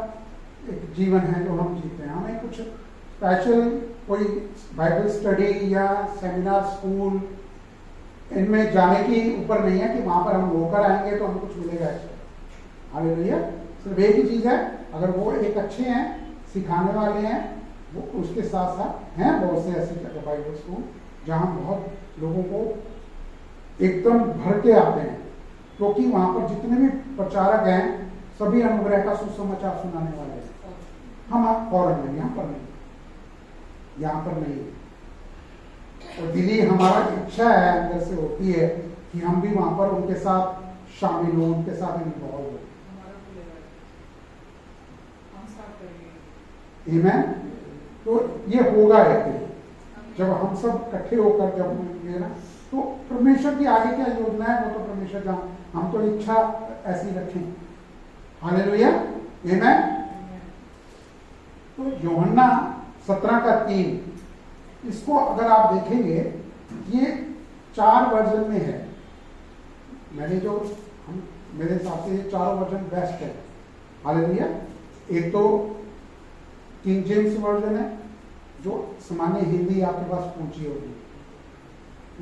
एक जीवन है जो हम जीते हैं। हमें कुछ स्पेशल कोई बाइबल स्टडी या सेमिनार, स्कूल, इनमें जाने की ऊपर नहीं है कि वहां पर हम होकर आएंगे तो हमें कुछ मिलेगा अच्छा। हालेलुया। सिर्फ एक ही चीज है, अगर वो एक अच्छे हैं, सिखाने वाले हैं, वो उसके साथ साथ हैं बहुत से ऐसे जगह बाइबल स्कूल जहां बहुत लोगों को एकदम भर के आते हैं, क्योंकि वहां पर जितने भी प्रचारक हैं सभी अनुग्रह का सुसमाचार सुनाने वाले हैं। हम फौरन में, यहाँ पर नहीं, यहाँ पर नहीं। और दिली हमारा इच्छा है, अंदर से होती है कि हम भी वहां पर उनके साथ शामिल हो, उनके साथ इन्वॉल्व हो। आमीन। तो ये होगा एक दिन जब हम सब इकट्ठे होकर जब होंगे ना, तो परमेश्वर की आगे क्या योजना है वो तो परमेश्वर जान, हम तो इच्छा ऐसी रखें। हालेलुया। आमीन। तो यूहन्ना 17 का 3 इसको अगर आप देखेंगे ये 4 वर्जन में है। मेरे हिसाब से ये चारों वर्जन बेस्ट है। हालेलुया। एक तो किंग जेम्स वर्जन है जो सामान्य हिंदी आपके पास पहुंची होगी,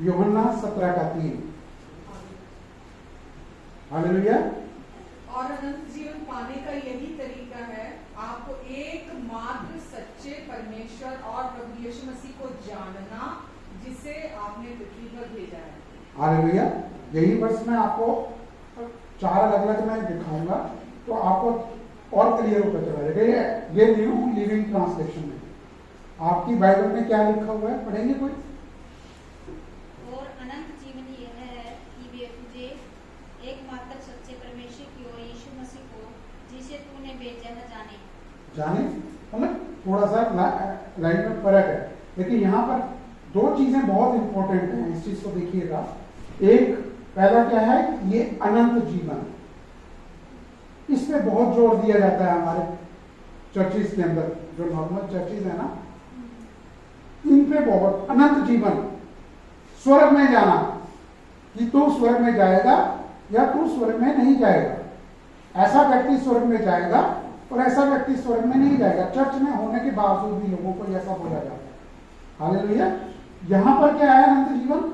यूहन्ना 17:3। हालेलुया। और अनंत जीवन पाने का यही तरीका है, आपको एकमात्र सच्चे परमेश्वर और प्रभु यीशु मसीह को जानना, जिसे आपने पृथ्वी पर भेजा है। हालेलुया। यही वर्ष मैं आपको 4 अलग-अलग मैं दिखाऊंगा तो आपको और क्लियर होकर चला जाएगा। ये न्यू लिविंग ट्रांसलेशन है। आपकी बाइबल में क्या लिखा हुआ है, पढ़ेंगे कोई? और अनंत जीवन यह है कि वे तुझे एकमात्र सच्चे परमेश्वर की और यीशु मसीह को जिसे तूने भेजा है जाने। मतलब थोड़ा सा लाइन में फर्क है, लेकिन यहाँ पर 2 चीजें बहुत इंपॉर्टेंट हैं, इस चीज को देखिएगा। एक पहला क्या है, ये अनंत जीवन, इस पे बहुत जोर दिया जाता है हमारे चर्चिस के अंदर। जो नॉर्मल चर्चिस है ना, इन पे बहुत, अनंत जीवन, स्वर्ग में जाना, कि तू स्वर्ग में जाएगा या तू स्वर्ग में नहीं जाएगा। ऐसा व्यक्ति स्वर्ग में जाएगा और ऐसा व्यक्ति स्वर्ग में नहीं जाएगा। चर्च में होने के बावजूद भी लोगों को ऐसा बोला जाता है। हालेलुया। यहां पर क्या है अनंत जीवन?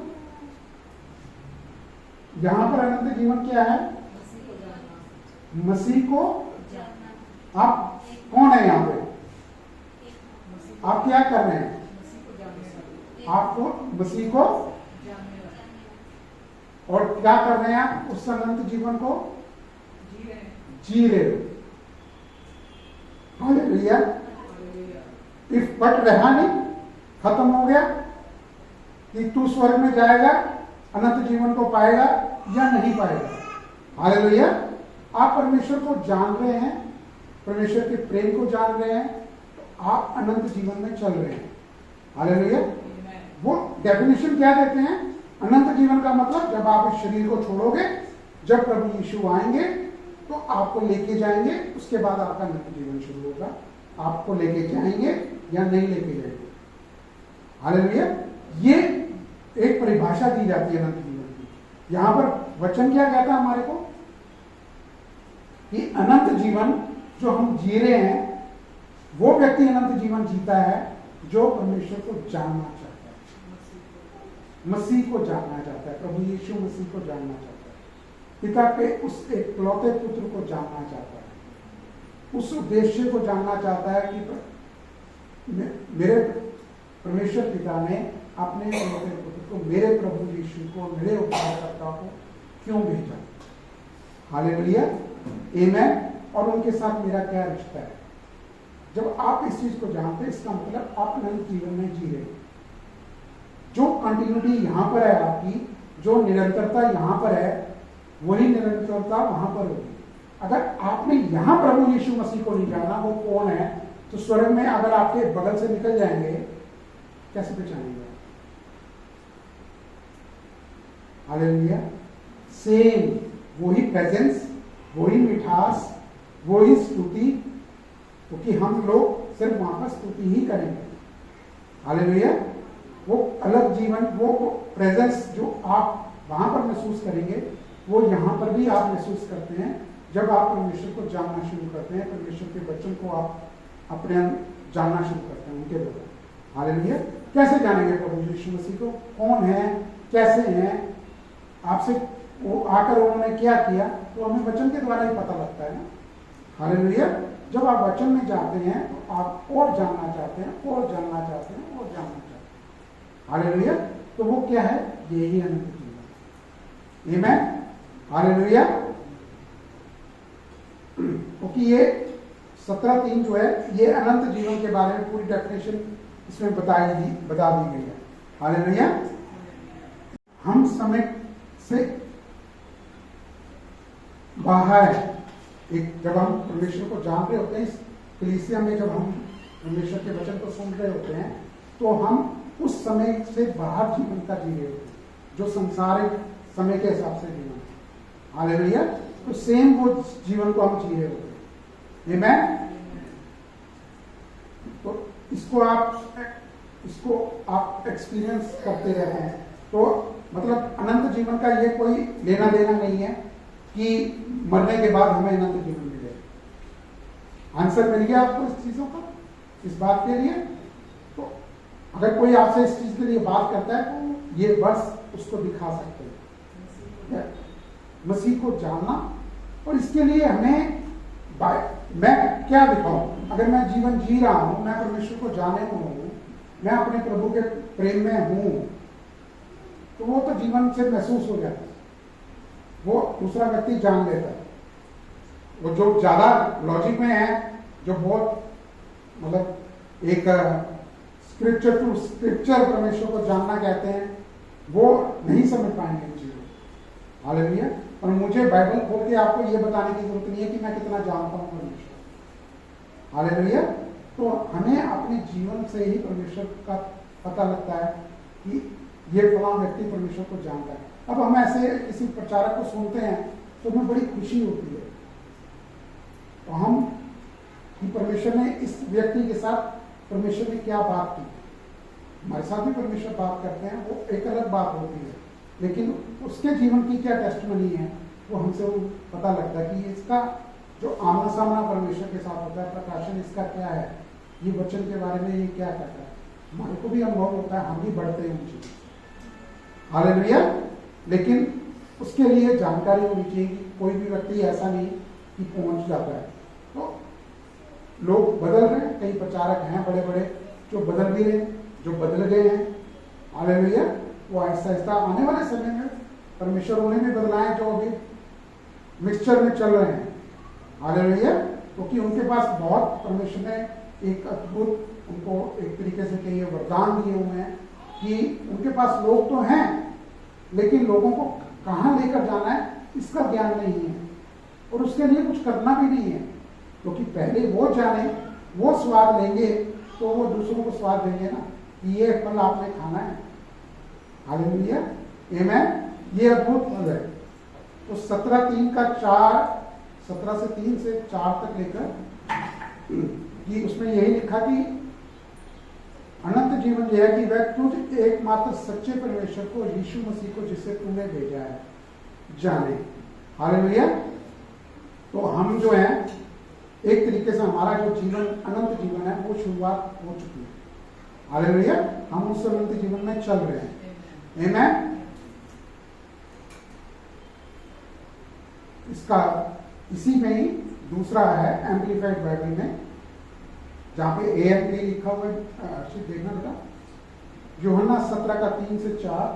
यहां पर अनंत जीवन क्या है? मसीह को आप कौन है यहाँ पे? आप क्या कर रहे हैं? आपको मसीह को और क्या कर रहे हैं आप? उस अनंत जीवन को जी रहे हो। हालेलुया। इफ बट रहा नहीं, खत्म हो गया कि तू स्वर्ग में जाएगा, अनंत जीवन को पाएगा या नहीं पाएगा। हालेलुया। आप परमेश्वर को जान रहे हैं, परमेश्वर के प्रेम को जान रहे हैं, तो आप अनंत जीवन में चल रहे हैं। हालेलुया। वो डेफिनेशन क्या देते हैं अनंत जीवन का? मतलब जब आप इस शरीर को छोड़ोगे, जब प्रभु यीशु आएंगे तो आपको लेके जाएंगे, उसके बाद आपका अनंत जीवन शुरू होगा। आपको लेके जाएंगे या नहीं लेके जाएंगे। हालेलुया। ये एक परिभाषा दी जाती है अनंत जीवन की। यहां पर वचन क्या कहता है हमारे को कि अनंत जीवन जो हम जी रहे हैं, वो व्यक्ति अनंत जीवन जीता है जो परमेश्वर को जानना चाहता है, मसीह को जानना चाहता है, प्रभु यीशु मसीह को जानना चाहता है, पिता के उस एकलौते पुत्र को जानना चाहता है, उस उद्देश्य को जानना चाहता है कि मेरे परमेश्वर पिता ने अपने एकलौते पुत्र को, मेरे प्रभु यीशु को, मेरे उद्धारकर्ता को क्यों भेजा। हालेलुया। आमेन। और उनके साथ मेरा क्या रिश्ता है। जब आप इस चीज को जानते हैं, इसका मतलब आप अनंत जीवन में जी रहे हैं। जो कंटिन्यूटी यहां पर है आपकी, जो निरंतरता यहां पर है, वही निरंतरता वहां पर होगी। अगर आपने यहां प्रभु यीशु मसीह को नहीं जाना वो कौन है, तो स्वर्ग में अगर आपके बगल से निकल जाएंगे, कैसे पहचानेंगे? हालेलुया। सेम वही प्रेजेंस, वही मिठास, वही स्तुति, क्योंकि हम लोग सिर्फ वहां पर स्तुति ही करेंगे। हालेलुया। वो अलग जीवन, वो प्रेजेंस जो आप वहां पर महसूस करेंगे, वो यहां पर भी आप महसूस करते हैं जब आप परमेश्वर को जानना शुरू करते हैं, परमेश्वर के वचन को आप अपने जानना शुरू करते हैं उनके द्वारा। हालेलुया। कैसे जानेंगे प्रभु यीशु मसीह को? कौन है, कैसे हैं, आपसे वो आकर उन्होंने क्या किया, तो हमें वचन के द्वारा ही पता लगता है ना। हालेलुया। जब आप वचन में जाते हैं तो आप और जानना चाहते हैं, और जानना चाहते हैं, और जानना चाहते हैं। हालेलुया। तो वो क्या है? यही अनंत जीवन। आमेन। हालेलुया। क्योंकि ये 17:3 जो है, ये अनंत जीवन के बारे में पूरी डेफिनेशन इसमें बता दी गई है। हालेलुया। हम समय से बाहर, एक जब हम परमेश्वर को जान रहे होते हैं, इस कलीसिया में जब हम परमेश्वर के वचन को सुन रहे होते हैं, तो हम उस समय से बाहर जीवन का जी रहे होते हैं, जो संसारिक समय के हिसाब से जीवन है। हालेलुया। तो सेम वो जीवन को हम जी रहे होते हैं। आमेन। तो इसको आप इसको आप एक्सपीरियंस करते रहते हैं। तो मतलब अनंत जीवन का ये कोई लेना देना नहीं है कि मरने के बाद हमें अनंत जीवन मिलेगा। आंसर मिल गया आपको इस चीजों का, इस बात के लिए? तो अगर कोई आपसे इस चीज के लिए बात करता है तो ये वर्ष उसको दिखा सकते हैं, मसीह को जानना। और इसके लिए हमें मैं क्या दिखाऊं? अगर मैं जीवन जी रहा हूं, मैं परमेश्वर को जाने को हूं, मैं अपने प्रभु के प्रेम में हूं, तो वो तो जीवन से महसूस हो जाता है, वो दूसरा व्यक्ति जान लेता है। वो जो ज्यादा लॉजिक में है, जो बहुत मतलब एक स्क्रिप्चर टू स्क्रिप्चर परमेश्वर को जानना कहते हैं, वो नहीं समझ पाएंगे इन चीजों को। हालेलुया। और मुझे बाइबल खोल के आपको ये बताने की जरूरत नहीं है कि मैं कितना जानता हूं परमेश्वर। हालेलुया। तो हमें अपने जीवन से ही परमेश्वर का पता लगता है कि ये फलां व्यक्ति परमेश्वर को जानता है। अब हम ऐसे किसी प्रचारक को सुनते हैं तो हमें बड़ी खुशी होती है, तो हम कि परमेश्वर ने इस व्यक्ति के साथ परमेश्वर ने क्या बात की। हमारे साथ भी परमेश्वर बात करते हैं, वो एक अलग बात होती है, लेकिन उसके जीवन की क्या टेस्टिमनी है वो हमसे वो पता लगता है कि इसका जो आमना सामना परमेश्वर के साथ होता है, प्रकाशन इसका क्या है, ये वचन के बारे में ये क्या कहता है। हमारे को भी अनुभव होता है, हम भी बढ़ते हैं उन चीजों से। हालेलुया। लेकिन उसके लिए जानकारी होनी चाहिए कि कोई भी व्यक्ति ऐसा नहीं कि पहुंच जाता है। तो लोग बदल रहे हैं, कई प्रचारक हैं बड़े बड़े जो बदल भी रहे, जो बदल गए हैं। हालेलुया। वो आहिस्ता आहिस्ता आने वाले समय में परमेश्वर उन्हें भी बदलाएं जो अभी मिक्सचर में चल रहे हैं। हालेलुया। क्योंकि उनके पास बहुत परमेश्वर ने एक अद्भुत उनको एक तरीके से कहिए वरदान दिए हुए हैं कि उनके पास लोग तो हैं, लेकिन लोगों को कहाँ लेकर जाना है इसका ज्ञान नहीं है, और उसके लिए कुछ करना भी नहीं है। क्योंकि पहले वो जाने, वो स्वाद लेंगे तो वो दूसरों को स्वाद देंगे ना कि ये फल आपने खाना है। हालेलुया। आमीन। ये अद्भुत फल है। तो 17:3 का 4, 17 से 3 से 4 तक लेकर कि उसमें यही लिखा कि अनंत जीवन यह है कि वह तुझ एकमात्र सच्चे परमेश्वर को, यीशु मसीह को जिसे तूने भेजा है, जाने। हालेलुया। तो हम जो है एक तरीके से हमारा जो जीवन अनंत जीवन है वो शुरुआत हो चुकी है। हालेलुया। हम उस अनंत जीवन में चल रहे हैं। आमीन। इसका इसी में ही दूसरा है एम्प्लीफाइड बाइबल में, जहां पे AMP लिखा हुआ है, देखना बेटा, यूहन्ना 17 का 3 से 4।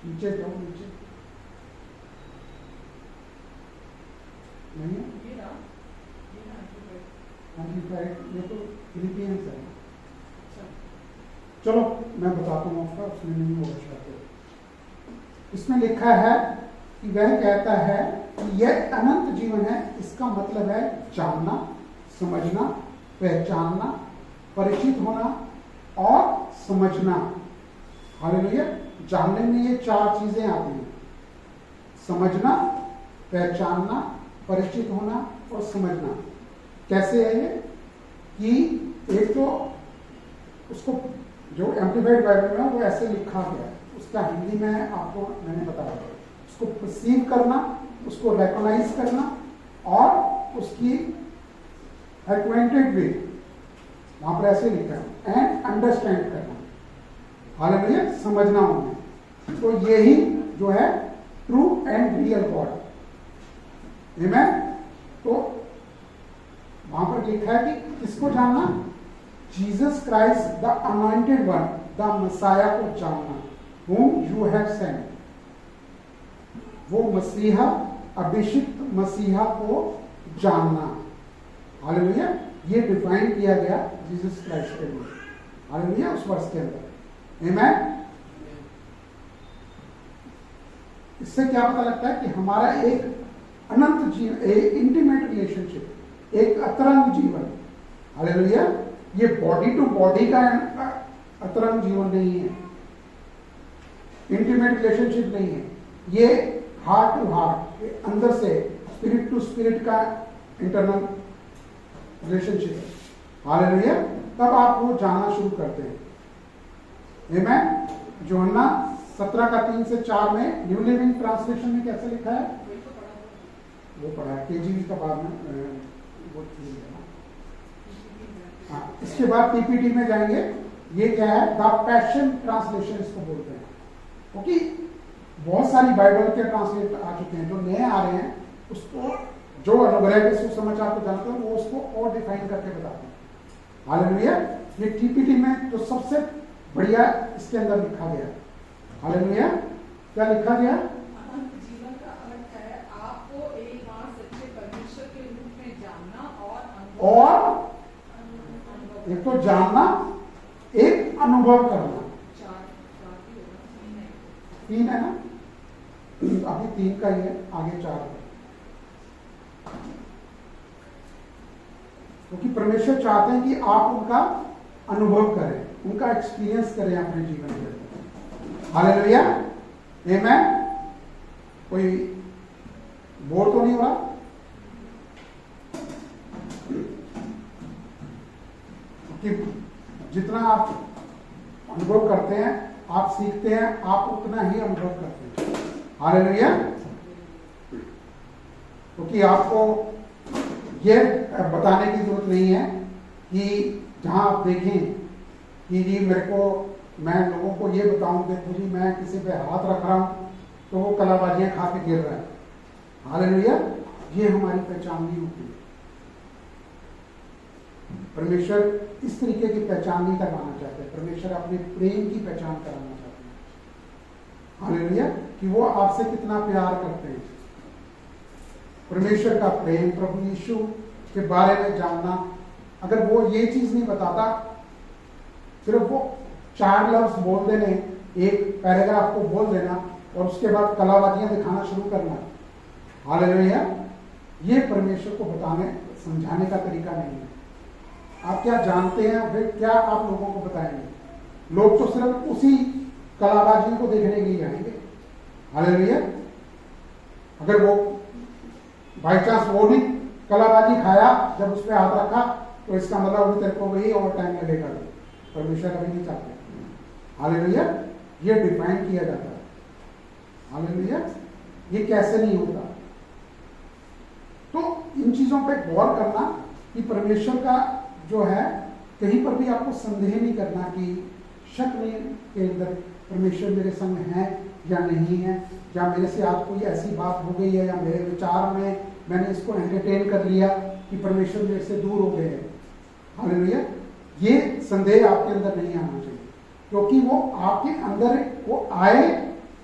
नीचे जाओ, नीचे नहीं है एम्प्लीफाइड, ये तो फिलिपियंस है। चलो मैं बताता हूँ आपका, उसमें नहीं होगा शायद। इसमें लिखा है कि वह कहता है कि यह अनंत जीवन है। इसका मतलब है जानना, समझना, पहचानना, परिचित होना और समझना। हालेलुया। जानने में ये 4 चीजें आती हैं, समझना, पहचानना, परिचित होना और समझना। कैसे है ये कि एक तो उसको जो एम्प्लीफाइड बाइबल में वो ऐसे लिखा गया है, उसका हिंदी में आपको मैंने बताया, उसको परसीव करना, उसको रिकॉग्नाइज करना और उसकी एक्वेंटेड विद, वहां पर ऐसे लिखा है, एंड अंडरस्टैंड करना। हालेलुया। समझना उन्हें। तो यही जो है ट्रू एंड रियल गॉड। आमीन। तो वहां पर लिखा है कि किसको जानना? Jesus Christ the anointed one, the messiah को जानना, whom you have sent। वो मसीहा, अभिषिक्त मसीहा को जानना। हालेलुया। ये डिफाइन किया गया जीसस क्राइस्ट के लिए। हालेलुया। उस वर्ष के अंदर। आमीन। इससे क्या पता लगता है कि हमारा एक अनंत जीवन, एक इंटीमेट रिलेशनशिप, एक अतरंग जीवन। हालेलुया। ये बॉडी टू बॉडी का अतरंग जीवन नहीं है, इंटीमेट रिलेशनशिप नहीं है, ये हार्ट टू हार्ट, अंदर से स्पिरिट टू स्पिरिट का इंटरनल रिलेशनशिप है। हालेलुया। तब आप वो जानना शुरू करते हैं। आमेन। यूहन्ना 17:3-4 में न्यू लिविंग ट्रांसलेशन में कैसे लिखा है? वो पढ़ा है केजीवी का बाद में वो ठीक है ना। हाँ, इसके बाद पीपीटी में जाएंगे। ये क्या है? द पैशन ट्रांसलेशन इसको बोलते हैं, क्योंकि बहुत सारी बाइबल के ट्रांसलेट आ चुके हैं। जो नए आ रहे हैं उसको, जो अनुग्रह के सुसमाचार को जानते हैं, वो उसको और डिफाइन करके बताते हैं। हालेलुया। ये टीपीटी में जो सबसे बढ़िया इसके अंदर लिखा गया। हालेलुया। क्या लिखा गया? अनंत जीवन का अर्थ है आपको एक बार सच्चे परमेश्वर के रूप में जानना और एक तो जानना, एक अनुभव करना। तीन है ना? अभी 3 का ही है, आगे 4 का। क्योंकि परमेश्वर चाहते हैं कि आप उनका अनुभव करें, उनका एक्सपीरियंस करें अपने जीवन में। हालेलुया। आमेन। कोई बोर तो नहीं हो रहा? क्योंकि जितना आप अनुभव करते हैं, आप सीखते हैं, आप उतना ही अनुभव करते हैं। हालेलुया। क्योंकि आपको ये बताने की जरूरत नहीं है कि जहां आप देखें कि जी मेरे को, मैं लोगों को ये बताऊं, देखो जी मैं किसी पे हाथ रख रहा हूं तो वो कलाबाजियां खा के गिर रहा है। हालेलुया। ये हमारी पहचान नहीं होती। परमेश्वर इस तरीके की पहचान नहीं करवाना चाहते। परमेश्वर अपने प्रेम की पहचान कराना चाहते हैं। हालेलुया। कि वो आपसे कितना प्यार करते हैं। परमेश्वर का प्रेम, प्रभु यीशु के बारे में जानना। अगर वो ये चीज नहीं बताता, सिर्फ वो 4 लफ्ज बोल देने, एक पैराग्राफ को बोल देना और उसके बाद कलाबाजियां दिखाना शुरू करना। हालेलुया। ये परमेश्वर को बताने, समझाने का तरीका नहीं है। आप क्या जानते हैं, फिर क्या आप लोगों को बताएंगे? लोग तो सिर्फ उसी कलाबाजियों को देखने के लिए आएंगे। हालेलुया। अगर वो बाई चांस वो भी कलाबाजी खाया, जब उस पर हाथ रखा, तो इसका मतलब तेरे को वही ओवर टाइम लगेगा। परमेश्वर कभी नहीं चाहते। हालेलुया। ये डिफाइन किया जाता है। हालेलुया। ये कैसे नहीं होता? तो इन चीजों पे गौर करना कि परमेश्वर का जो है, कहीं पर भी आपको संदेह नहीं करना कि शक नहीं के अंदर परमेश्वर मेरे संग है या नहीं है, या मेरे से आज कोई ऐसी बात हो गई है, या मेरे विचार में मैंने इसको एंटरटेन कर लिया कि परमेश्वर मेरे से दूर हो गए हैं। हालेलुया। ये संदेह आपके अंदर नहीं आना चाहिए, क्योंकि वो आपके अंदर वो आए,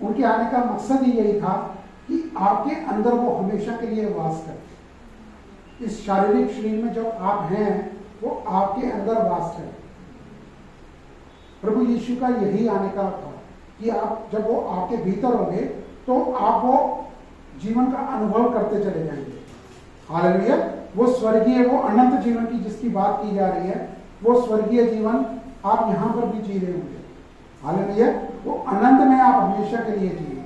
उनके आने का मकसद ही यही था कि आपके अंदर वो हमेशा के लिए वास करे। इस शारीरिक शरीर में जब आप हैं, वो आपके अंदर वास करे। प्रभु यीशु का यही आने का था कि आप, जब वो आपके भीतर होंगे, तो आप वो जीवन का अनुभव करते चले जाएंगे। हालेलुया। वो स्वर्गीय, वो अनंत जीवन की जिसकी बात की जा रही है, वो स्वर्गीय जीवन आप यहां पर भी जी रहे होंगे। हालेलुया। वो अनंत में आप हमेशा के लिए जिएंगे।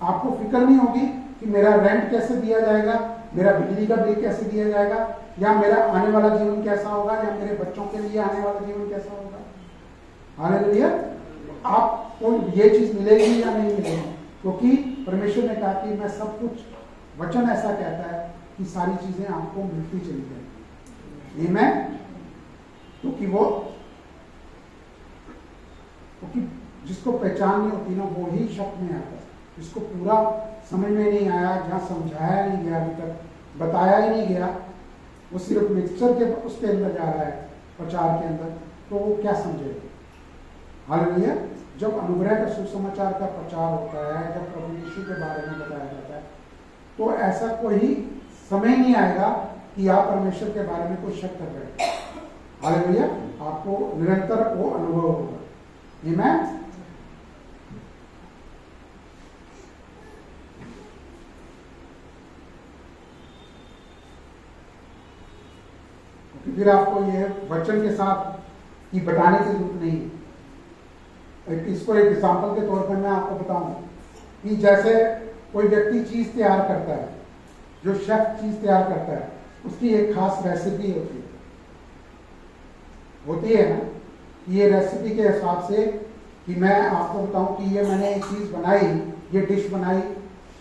आपको फिक्र नहीं होगी कि मेरा रेंट कैसे दिया जाएगा, मेरा बिजली का बिल कैसे दिया जाएगा, या मेरा आने वाला जीवन कैसा होगा, या मेरे बच्चों के लिए आने वाला जीवन कैसा होगा। हालेलुया। आपको ये चीज मिलेगी या नहीं मिलेगी? क्योंकि परमेश्वर ने कहा कि मैं सब कुछ, वचन ऐसा कहता है कि सारी चीजें आपको मिलती चली जाएगी। आमीन। क्योंकि वो, क्योंकि जिसको पहचान नहीं होती ना, वो ही शक में आता है। जिसको पूरा समझ में नहीं आया, जहां समझाया नहीं गया, अभी तक बताया ही नहीं गया, वो सिर्फ मिक्सचर के उसके अंदर जा रहा है, प्रचार के अंदर, तो वो क्या समझेगा। हालेलुया। जब अनुग्रह का सुसमाचार का प्रचार होता है, जब प्रभु यीशु के बारे में बताया जाता है, तो ऐसा कोई समय नहीं आएगा कि आप परमेश्वर के बारे में कोई शक कर रहे हैं। हालेलुया। आपको निरंतर वो अनुभव होगा। आमीन। फिर आपको ये वचन के साथ ही बताने की जरूरत नहीं है। इसको एक एग्जाम्पल के तौर पर मैं आपको बताऊं कि जैसे कोई व्यक्ति चीज तैयार करता है, जो शेफ चीज तैयार करता है, उसकी एक खास रेसिपी होती है ना। ये रेसिपी के हिसाब से कि मैं आपको बताऊं कि ये मैंने एक चीज बनाई, ये डिश बनाई,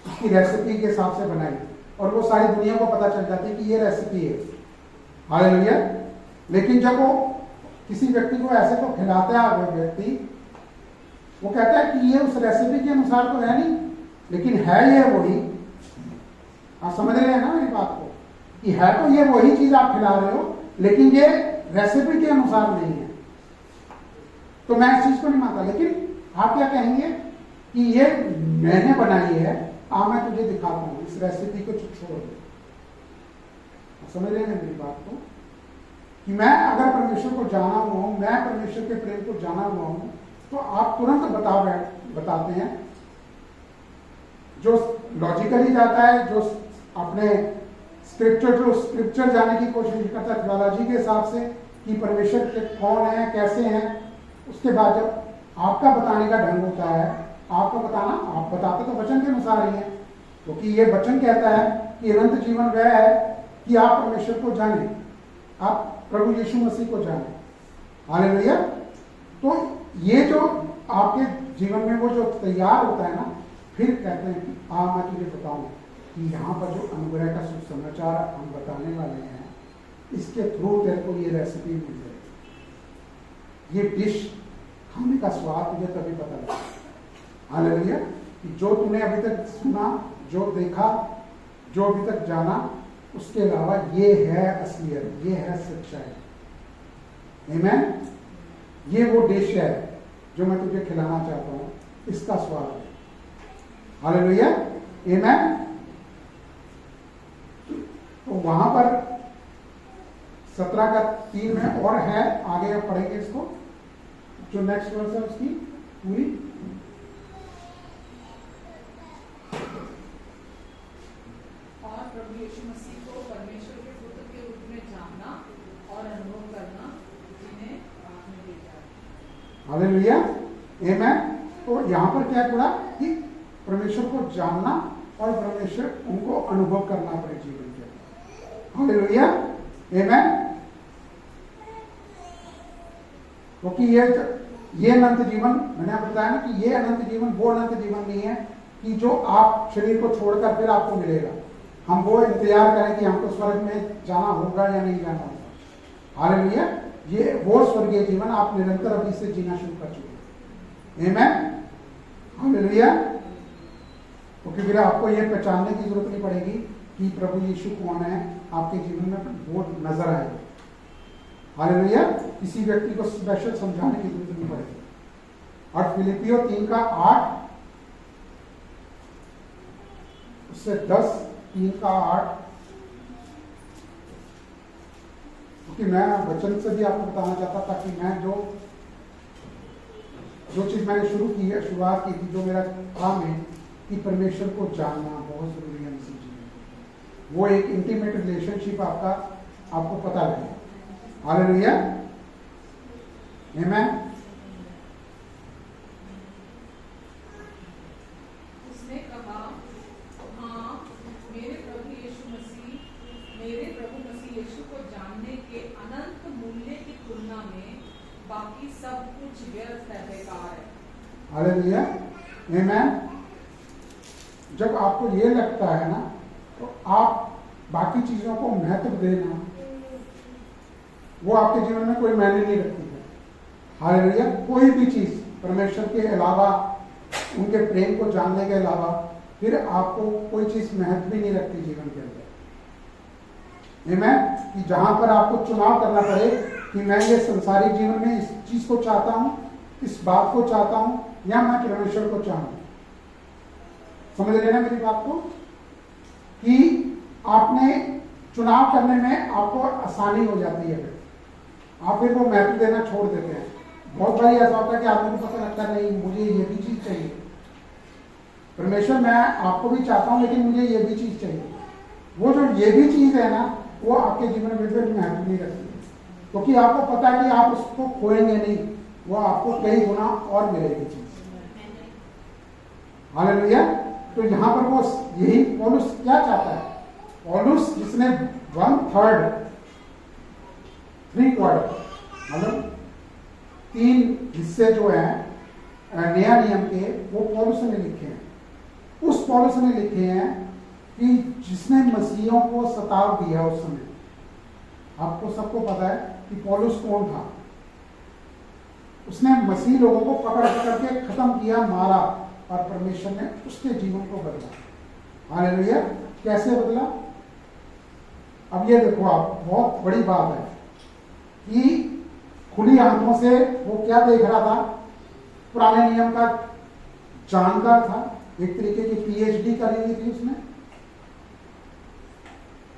उसकी रेसिपी के हिसाब से बनाई और वो सारी दुनिया को पता चल जाती है कि ये रेसिपी है। हालेलुया। लेकिन जब वो किसी व्यक्ति को ऐसे तो खिलाता है वो व्यक्ति, वो कहता है कि ये उस रेसिपी के अनुसार तो है नहीं, लेकिन है ये वही। आप समझ रहे हैं ना मेरी बात को, कि है तो ये वही चीज आप खिला रहे हो, लेकिन ये रेसिपी के अनुसार नहीं है। तो मैं इस चीज को नहीं मानता। लेकिन आप क्या कहेंगे कि ये मैंने बनाई है, मैं तुझे दिखाता हूं, इस रेसिपी को छोड़ दे। समझ रहे हैं मेरी बात को, कि मैं अगर परमेश्वर को जाना हुआ हूं, मैं परमेश्वर के प्रेम को जाना हुआ हूं, तो आप तुरंत बताते हैं। जो लॉजिकली जाता है, जो अपने स्क्रिप्चर जाने की कोशिश करता है थियोलॉजी के हिसाब से कि परमेश्वर के कौन है, कैसे हैं, उसके बाद जब आपका बताने का ढंग होता है, आपका बताना, आप बताते तो वचन के अनुसार ही है, क्योंकि ये वचन कहता है कि अनंत जीवन वह है कि आप परमेश्वर को जाने, आप प्रभु यीशु मसीह को जाने। हालेलुया। तो ये जो आपके जीवन में वो जो तैयार होता है ना, फिर कहते हैं कि मैं तुझे बताऊं कि यहाँ पर जो अनुग्रह का सुसमाचार हम बताने वाले हैं, इसके थ्रू तेरे को ये रेसिपी मिल जाएगी, ये डिश खाने का स्वाद तुझे तभी पता लगेगा। हालेलुया। कि जो तूने अभी तक सुना, जो देखा, जो अभी तक जाना, उसके अलावा ये है असलियत, ये है सच्चाई। आमीन। ये वो डिश है जो मैं तुझे खिलाना चाहता हूं, इसका स्वाद है। हालेलुया। आमीन। तो वहां पर 17 का 3 में और है, आगे आप पढ़ेंगे इसको, जो नेक्स्ट वर्स है उसकी पूरी। और प्रभु यीशु मसीह को परमेश्वर के पुत्र के रूप में जानना और अनुभव करना, जिन्हें आपने भेजा। हालेलुया। आमीन। तो यहाँ पर क्या पड़ा कि परमेश्वर को जानना और परमेश्वर उनको अनुभव करना अपने जीवन के। हालेलुया। आमीन। क्योंकि ये अनंत जीवन, मैंने आपको बताया ना कि ये अनंत जीवन वो अनंत जीवन नहीं है कि जो आप शरीर को छोड़कर फिर आपको मिलेगा। हम वो इंतजार करें कि हमको स्वर्ग में जाना होगा या नहीं जाना होगा। हालेलुया। ये वो स्वर्गीय जीवन आप निरंतर अभी से जीना शुरू कर चुके हैं। आमीन। हालेलुया। क्योंकि फिर आपको ये पहचानने की जरूरत नहीं पड़ेगी कि प्रभु यीशु कौन है, आपके जीवन में वो नजर आएगा। हालेलुया। किसी व्यक्ति को स्पेशल समझाने की जरूरत नहीं पड़ेगी। और फिलिपियो 3 का 8 उससे 10, 3 का 8, क्योंकि मैं वचन से भी आपको बताना चाहता था कि मैं जो चीज मैंने शुरुआत की थी, जो मेरा काम है कि परमेश्वर को जानना बहुत जरूरी है इसी जीवन में। वो एक इंटीमेट रिलेशनशिप आपको पता लगे। हालेलुया। आमीन। उसने कहा, हाँ, मेरे प्रभु मसीह यीशु को जानने के अनंत मूल्य की तुलना में बाकी सब कुछ व्यर्थ है, बेकार है। हालेलुया। आमीन। जब आपको ये लगता है ना, तो आप बाकी चीजों को महत्व देना, वो आपके जीवन में कोई मायने नहीं रखती है। हालेलुया। कोई भी चीज परमेश्वर के अलावा, उनके प्रेम को जानने के अलावा, फिर आपको कोई चीज महत्व भी नहीं रखती जीवन के अंदर। आमीन। कि जहां पर आपको चुनाव करना पड़े कि मैं ये संसारिक जीवन में इस चीज को चाहता हूं, इस बात को चाहता हूं, या मैं परमेश्वर को चाहूं। समझ लेना मेरी बात को, कि आपने चुनाव करने में आपको आसानी हो जाती है, आप फिर वो महत्व देना छोड़ देते हैं। बहुत बार ऐसा होता है कि आदमी को पता लगता है नहीं, मुझे ये भी चीज चाहिए, परमेश्वर मैं आपको भी चाहता हूं, लेकिन मुझे ये भी चीज चाहिए। वो जो ये भी चीज है ना, वो आपके जीवन में फिर महत्व नहीं रखती, क्योंकि आपको पता है कि आप उसको खोएंगे नहीं, वो आपको कई गुना और मिलेगी चीज। हालेलुया। तो यहाँ पर वो यही पौलुस क्या चाहता है, पौलुस जिसने 1/3 3/4 मतलब 3 हिस्से जो हैं नया नियम के, वो पौलुस ने लिखे हैं। उस पौलुस ने लिखे हैं कि जिसने मसीहों को सताव दिया उस समय। आपको सबको पता है कि पौलुस कौन था। उसने मसीह लोगों को पकड़ के खत्म किया, मारा, और परमेश्वर ने उसके जीवन को बदला। हालेलुया। कैसे बदला? अब ये देखो आप, बहुत बड़ी बात है कि खुली आंखों से वो क्या देख रहा था? पुराने नियम का जानकार था, एक तरीके की पीएचडी करी हुई थी उसने,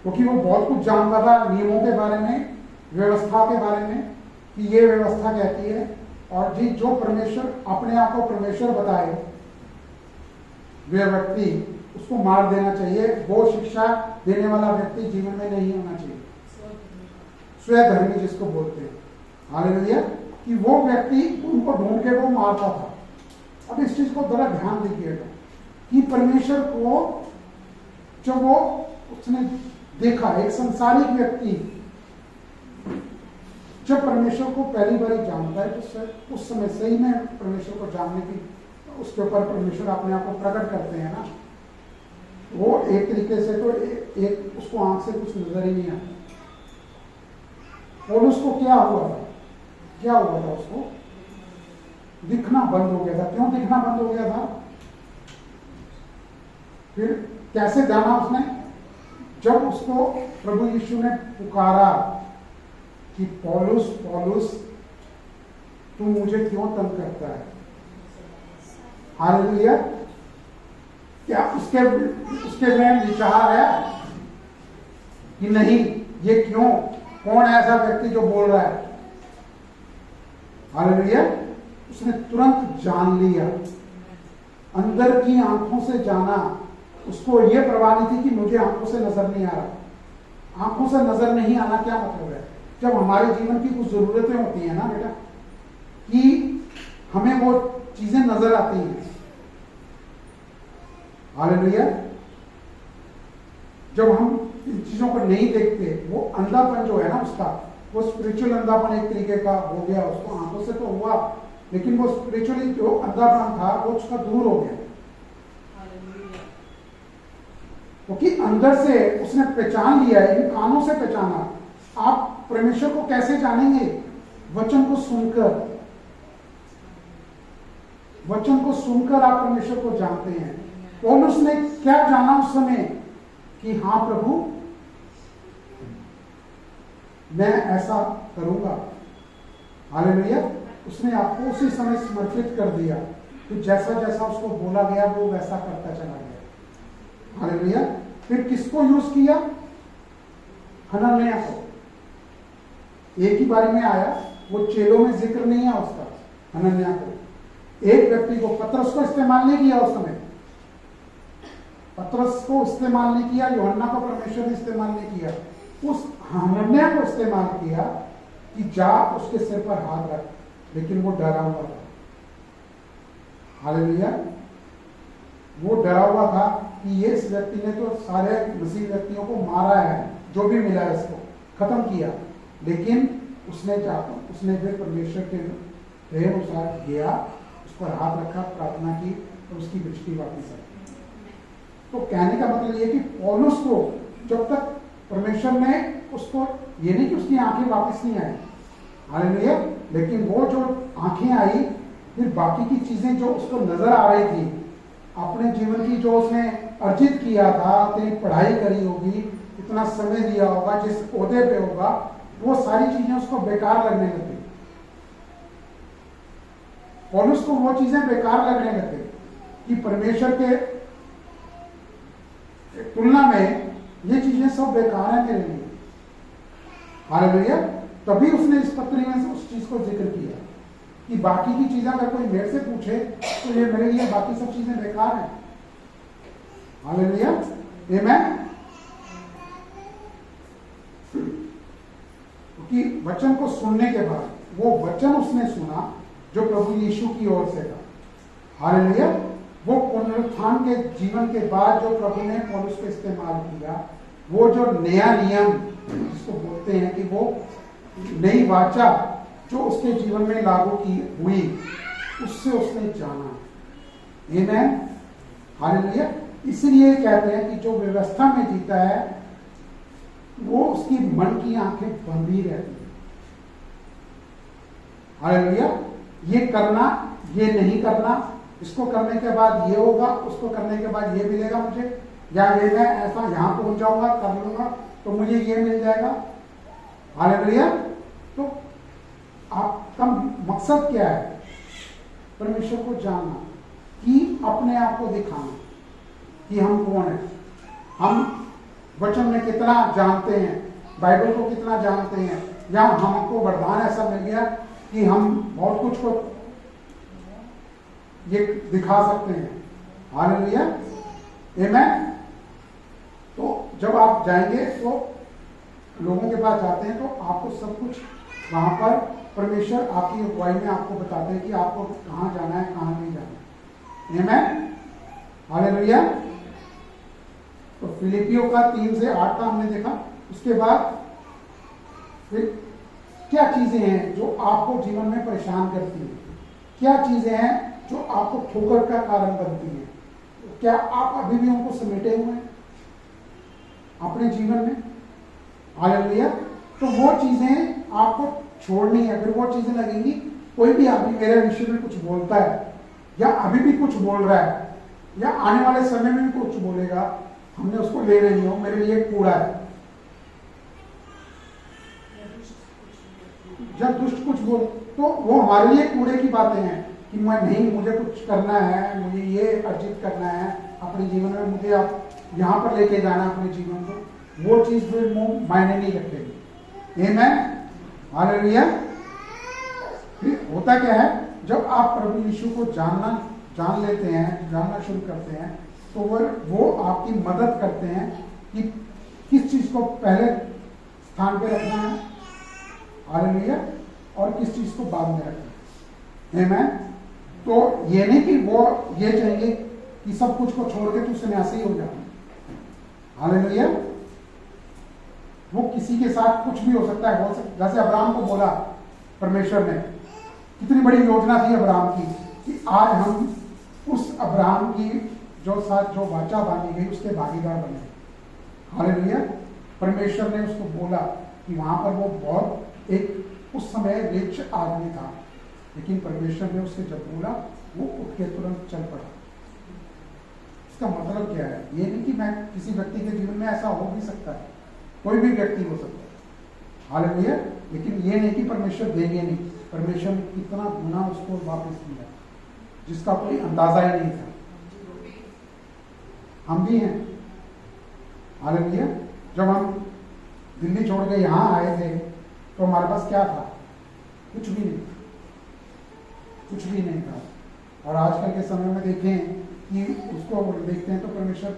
क्योंकि वो बहुत कुछ जानता था नियमों के बारे में, व्यवस्था के बारे में, कि ये व्यवस्था कहती है। और जी जो परमेश्वर अपने आप को परमेश्वर बताए, वे व्यक्ति उसको मार देना चाहिए। वो शिक्षा देने वाला व्यक्ति जीवन में नहीं होना चाहिए, स्वधर्मी जिसको बोलते हैं। हालेलुया। कि वो व्यक्ति उनको ढूंढ के वो मारता था। अब इस चीज को जरा ध्यान दीजिएगा कि परमेश्वर को जब वो उसने देखा, एक संसारिक व्यक्ति जब परमेश्वर को पहली बार जानता है तो उस समय सही में परमेश्वर को जानने की, उसके ऊपर परमेश्वर अपने आप को प्रकट करते हैं ना, वो एक तरीके से तो एक उसको आंख से कुछ नजर ही नहीं आता। और उसको क्या हुआ था? क्या हुआ था? उसको दिखना बंद हो गया था। क्यों दिखना बंद हो गया था? फिर कैसे जाना उसने? जब उसको प्रभु यीशु ने पुकारा कि पौलुस पौलुस तू मुझे क्यों तंग करता है? हालेलुया। क्या उसके में विचार है कि नहीं, ये क्यों, कौन है ऐसा व्यक्ति जो बोल रहा है? हालेलुया। उसने तुरंत जान लिया, अंदर की आंखों से जाना। उसको यह परवाह नहीं थी कि मुझे आंखों से नजर नहीं आ रहा। आंखों से नजर नहीं आना क्या मतलब है? जब हमारे जीवन की कुछ जरूरतें होती है ना बेटा, कि हमें वो चीजें नजर आती हैं। हालेलुया। जब हम इन चीजों को नहीं देखते, वो अंधापन जो है ना उसका, वो स्पिरिचुअल अंधापन एक तरीके का हो गया। उसको आंखों से तो हुआ, लेकिन वो स्पिरिचुअली जो अंधापन था वो उसका दूर हो गया, क्योंकि अंदर से उसने पहचान लिया है। इन कानों से पहचाना। आप परमेश्वर को कैसे जानेंगे? वचन को सुनकर। वचन को सुनकर आप परमेश्वर को जानते हैं। पौलुस ने क्या जाना उस समय? कि हाँ प्रभु, मैं ऐसा करूंगा। हालेलुया। उसने आपको उसी समय समर्पित कर दिया, तो जैसा जैसा उसको बोला गया वो वैसा करता चला गया। हालेलुया। फिर किसको यूज किया? हनन्याह को। एक ही बारी में आया, वो चेलों में जिक्र नहीं है उसका। हनन्याह को, एक व्यक्ति को, पतरस को इस्तेमाल नहीं किया उस समय। पतरस को इस्तेमाल नहीं किया, यूहन्ना को परमेश्वर ने इस्तेमाल नहीं किया। उस हनन्याह को इस्तेमाल किया कि जा उसके सिर पर हाथ रख, लेकिन वो डरा हुआ था। हालेलुया। वो डरा हुआ था कि ये इस व्यक्ति ने तो सारे मसीह व्यक्तियों को मारा है, जो भी मिला है इसको खत्म किया। लेकिन उसने फिर परमेश्वर के अनुसार गया, उस पर हाथ रखा, प्रार्थना की, और उसकी दृष्टि वापस आई। तो कहने का मतलब ये कि पौलुस को जब तक परमेश्वर ने उसको, ये नहीं कि उसकी आंखें वापस नहीं आई, हालेलुया, लेकिन वो जो आंखें आई, फिर बाकी की चीजें जो उसको नजर आ रही थी, अपने जीवन की जो उसने अर्जित किया था, अपनी पढ़ाई करी होगी, इतना समय दिया होगा, जिस ओहदे पे होगा, वो सारी चीजें उसको बेकार लगने लगी। पौलुस को वो चीजें बेकार लगने लगे कि परमेश्वर के तुलना में ये चीजें सब बेकार है मेरे लिए। हालेलुया। तभी उसने इस पत्री में से उस चीज को जिक्र किया कि बाकी की चीजें अगर कोई मेरे से पूछे तो ये मेरे लिए बाकी सब चीजें बेकार हैं। हालेलुया। आमीन। क्योंकि वचन को सुनने के बाद, वो वचन उसने सुना जो प्रभु यीशु की ओर से था। हालेलुया। वो पुनरुत्थान के जीवन के बाद जो प्रभु ने पौलुस को इस्तेमाल किया, वो जो नया नियम जिसको बोलते हैं कि वो नई वाचा जो उसके जीवन में लागू की हुई, उससे उसने जाना। आमीन, हालेलुया। इसलिए कहते हैं कि जो व्यवस्था में जीता है वो उसकी मन की आंखें बंद ही रहती है। हालेलुया। ये करना, ये नहीं करना, इसको करने के बाद ये होगा, उसको करने के बाद ये मिलेगा मुझे, या ये मैं ऐसा यहां पहुंच जाऊंगा, कर लूंगा तो मुझे ये मिल जाएगा। हालेलुया। तो आपका मकसद क्या है? परमेश्वर को जानना, कि अपने आप को दिखाना कि हम कौन है, हम वचन में कितना जानते हैं, बाइबल को कितना जानते हैं, या हमको वरदान ऐसा मिल गया कि हम बहुत कुछ को ये दिखा सकते हैं। हालेलुया, आमीन। तो जब आप जाएंगे तो लोगों के पास जाते हैं तो आपको सब कुछ वहां पर परमेश्वर आपकी अगुवाई में आपको बताते हैं कि आपको कहां जाना है, कहां नहीं जाना है। आमीन, हालेलुया। तो फिलिपियों का 3 से 8 का हमने देखा। उसके बाद फिर क्या चीजें हैं जो आपको जीवन में परेशान करती हैं, क्या चीजें हैं जो आपको ठोकर का कारण बनती हैं, क्या आप अभी भी उनको समेटे हुए हैं अपने जीवन में? हालेलुया। तो वो चीजें आपको छोड़नी है। फिर वो चीजें लगेंगी, कोई भी आदमी मेरे विषय में कुछ बोलता है या अभी भी कुछ बोल रहा है या आने वाले समय में भी कुछ बोलेगा, हमने उसको ले नहीं हो, मेरे लिए कूड़ा है। जब दुष्ट कुछ बोल तो वो हमारे लिए कूड़े की बातें हैं कि मैं नहीं, मुझे कुछ करना है, मुझे ये अर्जित करना है अपने जीवन में, मुझे आप यहां पर लेके जाना अपने जीवन को, वो चीज फिर मायने नहीं रखेगी। आमीन, हालेलुया। फिर होता क्या है, जब आप प्रभु यीशु को जान लेते हैं, जानना शुरू करते हैं, तो वो आपकी मदद करते हैं कि किस चीज को पहले स्थान पे रखना है, हालेलुया, और किस चीज को बाद में रखना है। आमीन। तो ये नहीं कि वो ये चाहिए कि सब कुछ को छोड़ के तू सन्यासी हो जा। हालेलुया। वो किसी के साथ कुछ भी हो सकता है, जैसे अब्राहम को बोला परमेश्वर ने, कितनी बड़ी योजना थी अब्राहम की कि आज हम उस अब्राहम की जो साथ जो वाचा बांधी गई उसके भागीदार बने। हालेलुया। परमेश्वर ने उसको बोला कि वहां पर वो बहुत एक उस समय रिच आदमी था, लेकिन परमेश्वर ने उससे जब बोला वो उठ के तुरंत चल पड़ा। इसका मतलब क्या है? ये नहीं कि मैं किसी व्यक्ति के जीवन में ऐसा हो भी सकता है, कोई भी व्यक्ति हो सकता है। हालेलुया। लेकिन ये नहीं कि परमेश्वर देंगे नहीं, परमेश्वर ने कितना गुना उसको वापस दिया जिसका कोई अंदाजा ही नहीं था। हम भी हैं। हालेलुया। जब हम दिल्ली छोड़ के यहां आए थे तो हमारे पास क्या था? कुछ भी नहीं, कुछ भी नहीं था। और आजकल के समय में देखें कि उसको देखते हैं तो परमेश्वर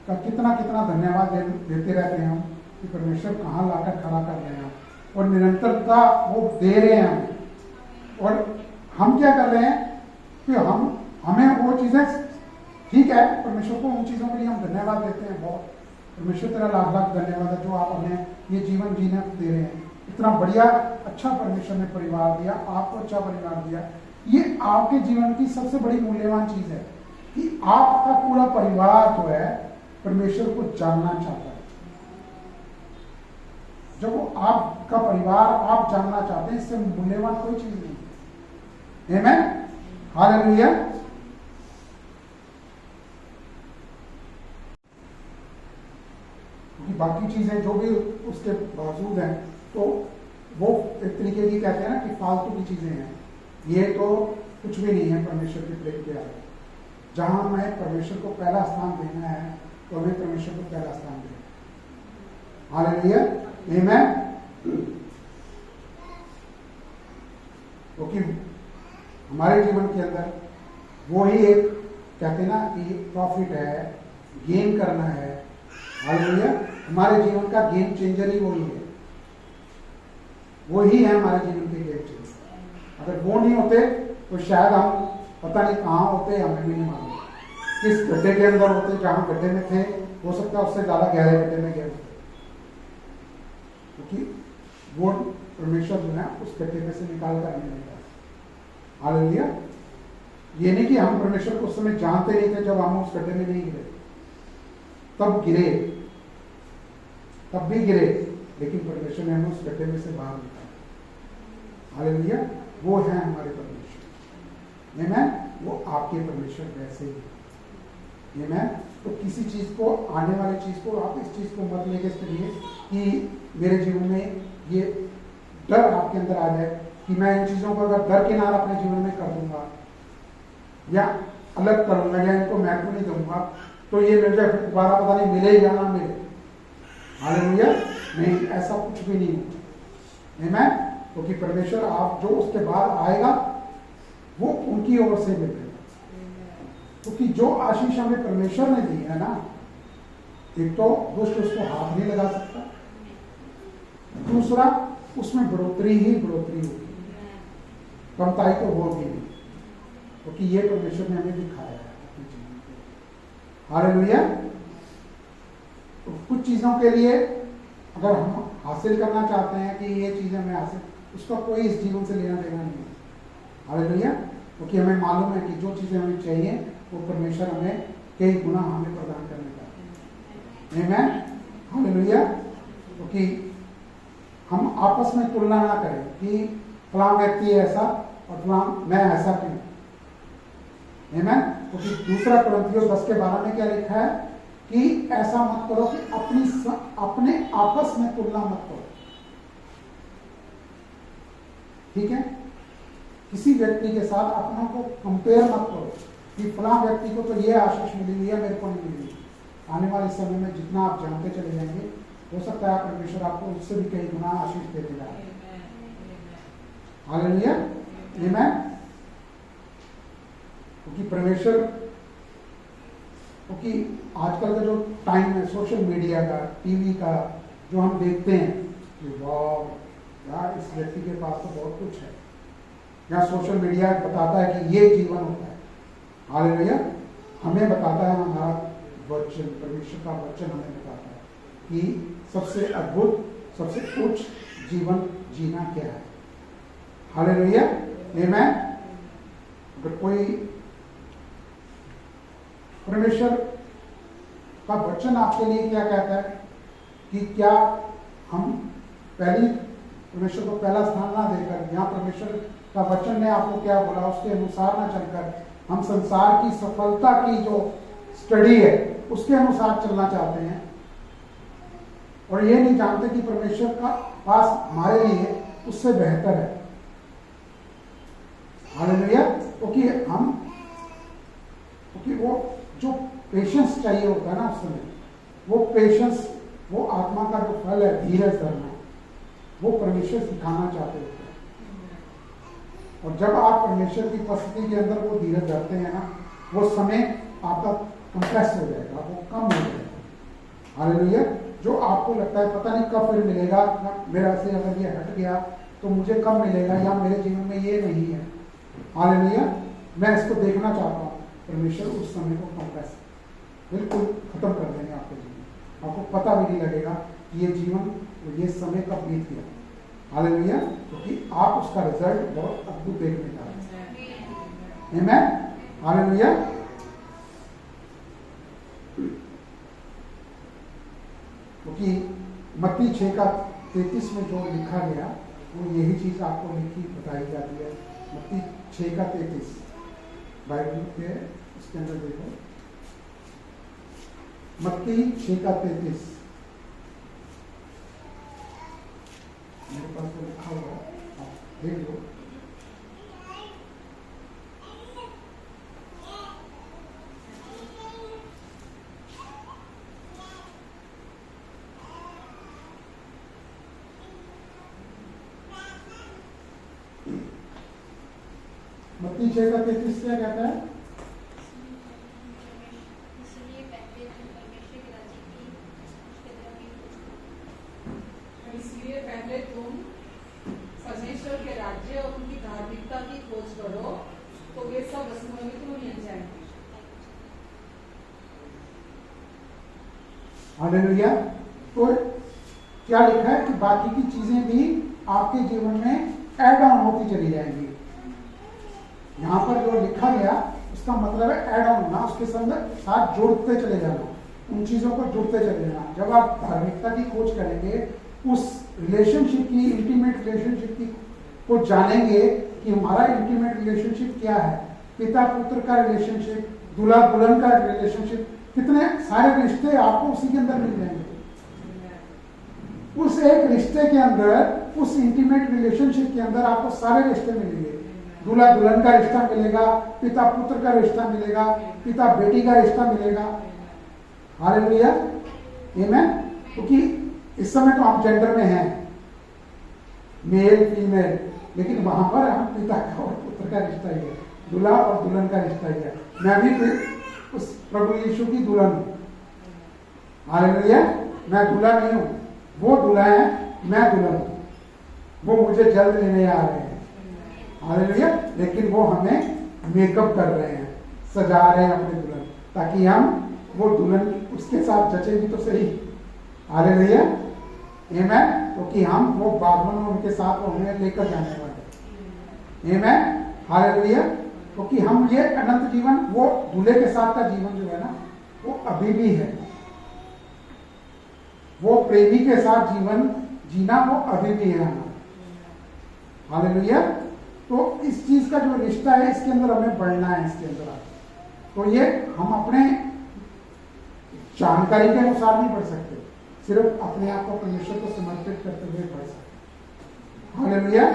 का कितना कितना धन्यवाद देते रहते हैं हम कि परमेश्वर कहाँ लाकर खड़ा कर रहे हैं, और निरंतरता वो दे रहे हैं हमें। और हम क्या कर रहे हैं कि हमें वो चीजें, ठीक है, परमेश्वर को उन चीजों के लिए हम धन्यवाद देते हैं, बहुत परमेश्वर तेरा लाख लाख धन्यवाद है जो आप हमें ये जीवन जीने दे रहे हैं। इतना बढ़िया अच्छा परमेश्वर ने परिवार दिया, आपको अच्छा परिवार दिया। ये आपके जीवन की सबसे बड़ी मूल्यवान चीज है कि आपका पूरा परिवार जो है परमेश्वर को जानना चाहता है। जब वो आपका परिवार आप जानना चाहते हैं, इससे मूल्यवान कोई चीज नहीं। आमीन, हालेलुया। क्योंकि बाकी चीजें जो भी उसके बावजूद हैं तो वो एक तरीके की कहते हैं ना कि फालतू की चीजें हैं, ये तो कुछ भी नहीं है परमेश्वर के प्रेम के आगे। जहां हमें परमेश्वर को पहला स्थान देना है तो हमें परमेश्वर को पहला स्थान देना। हालेलुया, आमीन। क्योंकि हमारे जीवन के अंदर वो ही एक कहते हैं ना कि प्रॉफिट है, गेन करना है। हालेलुया। हमारे जीवन का गेम चेंजर ही वही है, वो ही है हमारे जीवन के गेम चेंजर। अगर वो नहीं होते तो शायद हम पता नहीं कहाँ होते, हमें भी नहीं मालूम, किस गड्ढे के अंदर होते, जहां गड्ढे में थे हो सकता है उससे ज्यादा गहरे गड्ढे में गए, क्योंकि वो परमेश्वर जो है उस गड्ढे में से निकाल कर नहीं लेगा। हालेलुया। ये नहीं कि हम परमेश्वर को उस समय जानते नहीं थे जब हम उस गड्ढे में नहीं गिरे, तब गिरे, तब भी गिरे, लेकिन परमेश्वर ने हमें उस गड्ढे में से बाहर निकाला। हालेलुया। वो है हमारे परमेश्वर। आमेन। वो आपके परमेश्वर वैसे ही। आमेन। तो किसी चीज को, आने वाली चीज को, आप इस चीज को मत लेके चलिए कि मेरे जीवन में ये डर आपके अंदर आ जाए कि मैं इन चीजों को अगर दरकिनार अपने जीवन में कर दूंगा या अलग करूंगा या इनको महत्व नहीं दूंगा तो ये मुझे दोबारा पता नहीं मिले या ना मिले। हालेलुया। नहीं, ऐसा कुछ भी नहीं होगा। आमेन। क्योंकि परमेश्वर आप जो उसके बाद आएगा वो उनकी ओर से मिलेगा, क्योंकि जो आशीष हमें परमेश्वर ने दी है ना, एक तो दुष्ट उसको हाथ नहीं लगा सकता, दूसरा उसमें बढ़ोतरी ही बढ़ोतरी होगी, कमताई तो होगी नहीं, क्योंकि ये परमेश्वर ने हमें दिखाया है अपने जीवन में। हालेलुया। तो कुछ चीजों के लिए अगर हम हासिल करना चाहते हैं कि ये चीजें हमें हासिल, उसका कोई इस जीवन से लेना देना नहीं है। हालेलुया। क्योंकि हमें मालूम है कि जो चीजें हमें चाहिए वो परमेश्वर हमें कई गुना हमें प्रदान करने का। आमेन। हालेलुया। क्योंकि हम आपस में तुलना ना करें कि फलां व्यक्ति ऐसा और फलां मैं ऐसा क्यों। आमेन। क्योंकि दूसरा कुरिन्थियों 10:12 में क्या लिखा है कि ऐसा मत करो कि अपने आपस में तुलना मत करो। ठीक है। किसी व्यक्ति के साथ अपनों को कंपेयर मत करो कि फलां व्यक्ति को तो ये आशीष मिली हुई है, मेरे को नहीं मिली। आने वाले समय में जितना आप जानते चले जाएंगे, हो सकता है परमेश्वर आपको उससे भी कई गुना आशीष देते जाए। हालेलुया। आमेन। क्योंकि परमेश्वर, क्योंकि आजकल का जो टाइम है सोशल मीडिया का, टीवी का, जो हम देखते हैं कि वाह यार इस व्यक्ति के पास तो बहुत कुछ है, या सोशल मीडिया बताता है कि ये जीवन होता है। हालेलुया। हमें बताता है हमारा वचन, परमेश्वर का वचन हमें बताता है कि सबसे अद्भुत, सबसे उच्च जीवन जीना क्या है। हालेलुया। आमेन। अगर कोई परमेश्वर का वचन आपके लिए क्या कहता है कि क्या हम पहली परमेश्वर को पहला स्थान ना देकर, यहाँ परमेश्वर का वचन ने आपको क्या बोला उसके अनुसार ना चलकर हम संसार की सफलता की जो स्टडी है उसके अनुसार चलना चाहते हैं, और ये नहीं जानते कि परमेश्वर का पास हमारे लिए उससे बेहतर है। हालेलुया। क्योंकि वो जो पेशेंस चाहिए होता है ना उस समय, वो पेशेंस, वो आत्मा का जो फल है धीरज धरना, वो परमेश्वर सिखाना चाहते होते हैं। और जब आप परमेश्वर की उपस्थिति के अंदर वो धीरज धरते हैं ना, वो समय आपका कंप्रेस हो जाएगा, वो कम हो जाएगा। हालेलुया। जो आपको लगता है पता नहीं कब फिर मिलेगा, मेरा से अगर ये हट गया तो मुझे कब मिलेगा, या मेरे जीवन में ये नहीं है। हालेलुया। मैं इसको देखना चाहता हूँ, परमेश्वर उस समय को कंप्रेस बिल्कुल खत्म कर देंगे आपके जीवन। आपको पता भी नहीं लगेगा कि ये जीवन, ये समय कब बीत गया। हालेलुया। क्योंकि आप उसका रिजल्ट बहुत अद्भुत देखने जा रहे हैं। आमेन। हालेलुया। क्योंकि मत्ती 6:33 में जो लिखा गया वो यही चीज आपको लिखी बताई जाती है। मत्ती 6:33 बाइबल के उसके अंदर देखो, मत्ती 6:33 मेरे पास तो लिखा हुआ है, आप देख लो। मत्ती 6:33 क्या कहता है? इसलिए पहले तुम परमेश्वर के राज्य और उनकी धार्मिकता की खोज करो तो वे सब वस्तुएं भी तुम्हें मिल जाएंगी। हालेलुया। तो क्या लिखा है कि बाकी की चीजें भी आपके जीवन में ऐड ऑन होती चली जाएंगी। यहां पर जो लिखा गया उसका मतलब है ऐड ऑन होना, उसके साथ जुड़ते चले जाना, उन चीजों को जुड़ते चले जाना। जब आप धार्मिकता की खोज करेंगे, उस रिलेशनशिप की, इंटीमेट रिलेशनशिप की को जानेंगे कि हमारा इंटीमेट रिलेशनशिप क्या है, पिता पुत्र का रिलेशनशिप, दूल्हा दुल्हन का रिलेशनशिप, कितने सारे रिश्ते आपको उसी के अंदर मिल जाएंगे। उस एक रिश्ते के अंदर, उस इंटीमेट रिलेशनशिप के अंदर आपको सारे रिश्ते मिलेंगे। दूल्हा दुल्हन का रिश्ता मिलेगा, पिता पुत्र का रिश्ता मिलेगा, पिता बेटी का रिश्ता मिलेगा। हालेलुया, आमीन। क्योंकि इस समय तो हम जेंडर में हैं, मेल फीमेल, लेकिन वहां पर हम पिता का और पुत्र का रिश्ता ही है, दूल्हा और दुल्हन का रिश्ता ही है। मैं भी उस प्रभु यीशु की दुल्हन हूं। हालेलुया, मैं दूल्हा नहीं हूं, वो दूल्हा है, मैं दुल्हन हूं। वो मुझे जल्द लेने आ रहे हैं। हालेलुया, लेकिन वो हमें मेकअप कर रहे हैं, सजा रहे हैं अपने दुल्हन, ताकि हम वो दुल्हन उसके साथ जचे भी तो सही। हालेलुया, आमीन। क्योंकि हम वो बाद में उनके साथ उन्हें लेकर जाने वाले। आमीन, हालेलुया। क्योंकि हम ये अनंत जीवन, वो दूल्हे के साथ का जीवन जो है ना, वो अभी भी है। वो प्रेमी के साथ जीवन जीना वो अभी भी है हमारा। हालेलुया। तो इस चीज का जो रिश्ता है, इसके अंदर हमें बढ़ना है, इसके अंदर। तो ये हम अपने जानकारी के अनुसार नहीं बढ़ सकते, सिर्फ अपने आप को परमेश्वर को समर्पित करते हुए बढ़ सकते। हालेलुया।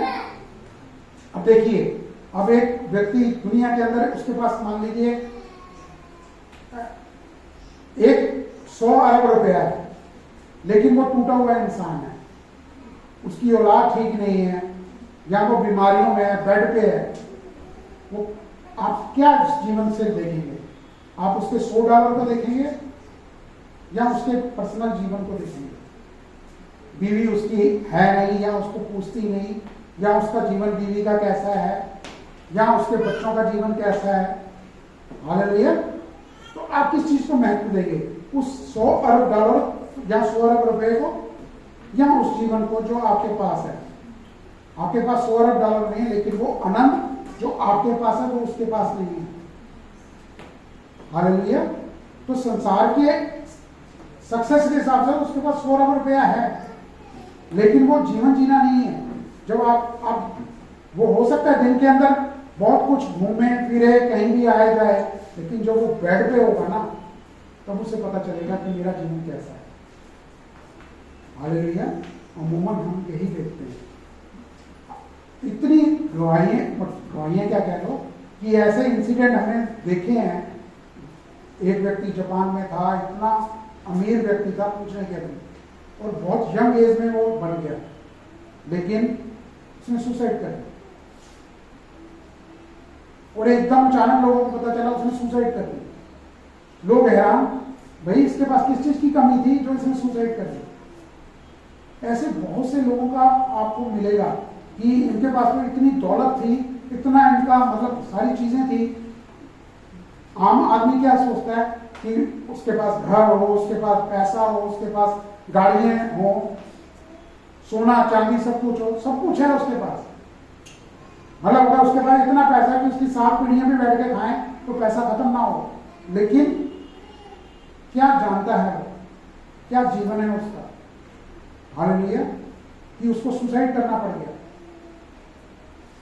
अब देखिए, अब एक व्यक्ति दुनिया के अंदर, उसके पास मान लीजिए 100 अरब रुपया है, लेकिन वो टूटा हुआ इंसान है, उसकी औलाद ठीक नहीं है, या वो बीमारियों में है, बेड पे है। वो आप क्या जीवन से देखेंगे? आप उसके $100 को देखेंगे या उसके पर्सनल जीवन को देखेंगे? बीवी उसकी है नहीं, या उसको पूछती नहीं, या उसका जीवन बीवी का कैसा है, या उसके बच्चों का जीवन कैसा है। हालेलुया। तो आप किस चीज को महत्व देंगे? उस $100 अरब या $100 अरब रुपए को, या उस जीवन को जो आपके पास है? आपके पास $100 अरब नहीं है, लेकिन वो अनंत जो आपके पास है वो उसके पास नहीं है। हालेलुया। तो संसार के सक्सेस के हिसाब से उसके पास $100 अरब रुपया है, लेकिन वो जीवन जीना नहीं है। जब आप वो हो सकता है दिन के अंदर बहुत कुछ घूमे फिरे, कहीं भी आए जाए, लेकिन जब वो बेड पे होगा ना, तब उसे पता चलेगा कि मेरा जीवन कैसा है। हालेलुया। अमूमन हम यही देखते हैं। इतनी गवाहियां क्या कह लो कि ऐसे इंसिडेंट हमने देखे हैं। एक व्यक्ति जापान में था, इतना अमीर व्यक्ति था, पूछने के लिए, और बहुत यंग एज में वो बन गया, लेकिन उसने सुसाइड कर दिया। और एकदम अचानक लोगों को पता चला उसने सुसाइड कर दिया। लोग हैरान, भाई इसके पास किस चीज की कमी थी जो इसने सुसाइड कर दिया? ऐसे बहुत से लोगों का आपको मिलेगा कि इनके पास तो इतनी दौलत थी, इतना इनका मतलब सारी चीजें थी। आम आदमी क्या सोचता है कि उसके पास घर हो, उसके पास पैसा हो, उसके पास गाड़ियां हो, सोना चांदी सब कुछ हो, सब कुछ है उसके पास। मतलब अगर उसके पास इतना पैसा कि उसकी 7 पीढ़ियां भी बैठ के खाएं तो पैसा खत्म ना हो, लेकिन क्या जानता है, क्या जीवन है उसका? हालेलुया। कि उसको सुसाइड करना पड़ गया।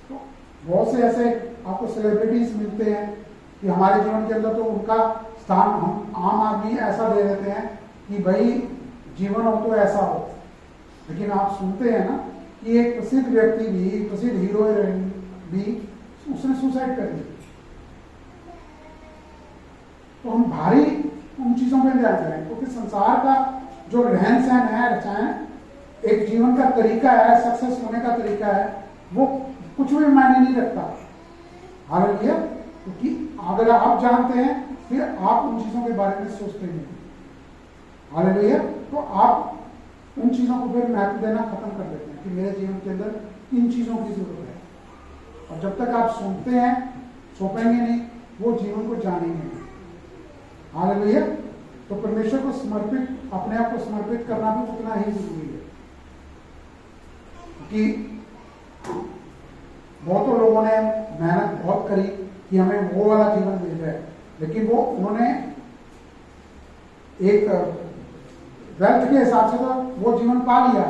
तो बहुत से ऐसे आपको सेलिब्रिटीज मिलते हैं कि हमारे जीवन के अंदर तो उनका स्थान हम आम आदमी ऐसा दे देते हैं कि भाई जीवन हो तो ऐसा हो, लेकिन आप सुनते हैं ना कि एक प्रसिद्ध व्यक्ति भी, प्रसिद्ध हीरोइन भी, उसने सुसाइड कर ली। तो हम भारी उन चीजों पे ध्यान करें, क्योंकि संसार का जो रहन सहन है, रचाएं, एक जीवन का तरीका है, सक्सेस होने का तरीका है, वो कुछ भी मायने नहीं रखता। हालेलुया। क्योंकि अगर आप जानते हैं, फिर आप उन चीजों के बारे में सोचते नहीं। हालेलुया। तो आप उन चीजों को फिर महत्व देना खत्म कर देते हैं कि मेरे जीवन के अंदर इन चीजों की जरूरत है। और जब तक आप सुनते हैं, सौंपेंगे नहीं, वो जीवन को जानेंगे नहीं। हालेलुया। तो परमेश्वर को समर्पित, अपने आप को समर्पित करना भी उतना ही जरूरी है। कि बहुतों लोगों ने मेहनत बहुत करी कि हमें वो वाला जीवन मिल जाए, लेकिन वो उन्होंने एक वेल्थ के हिसाब से तो वो जीवन पा लिया,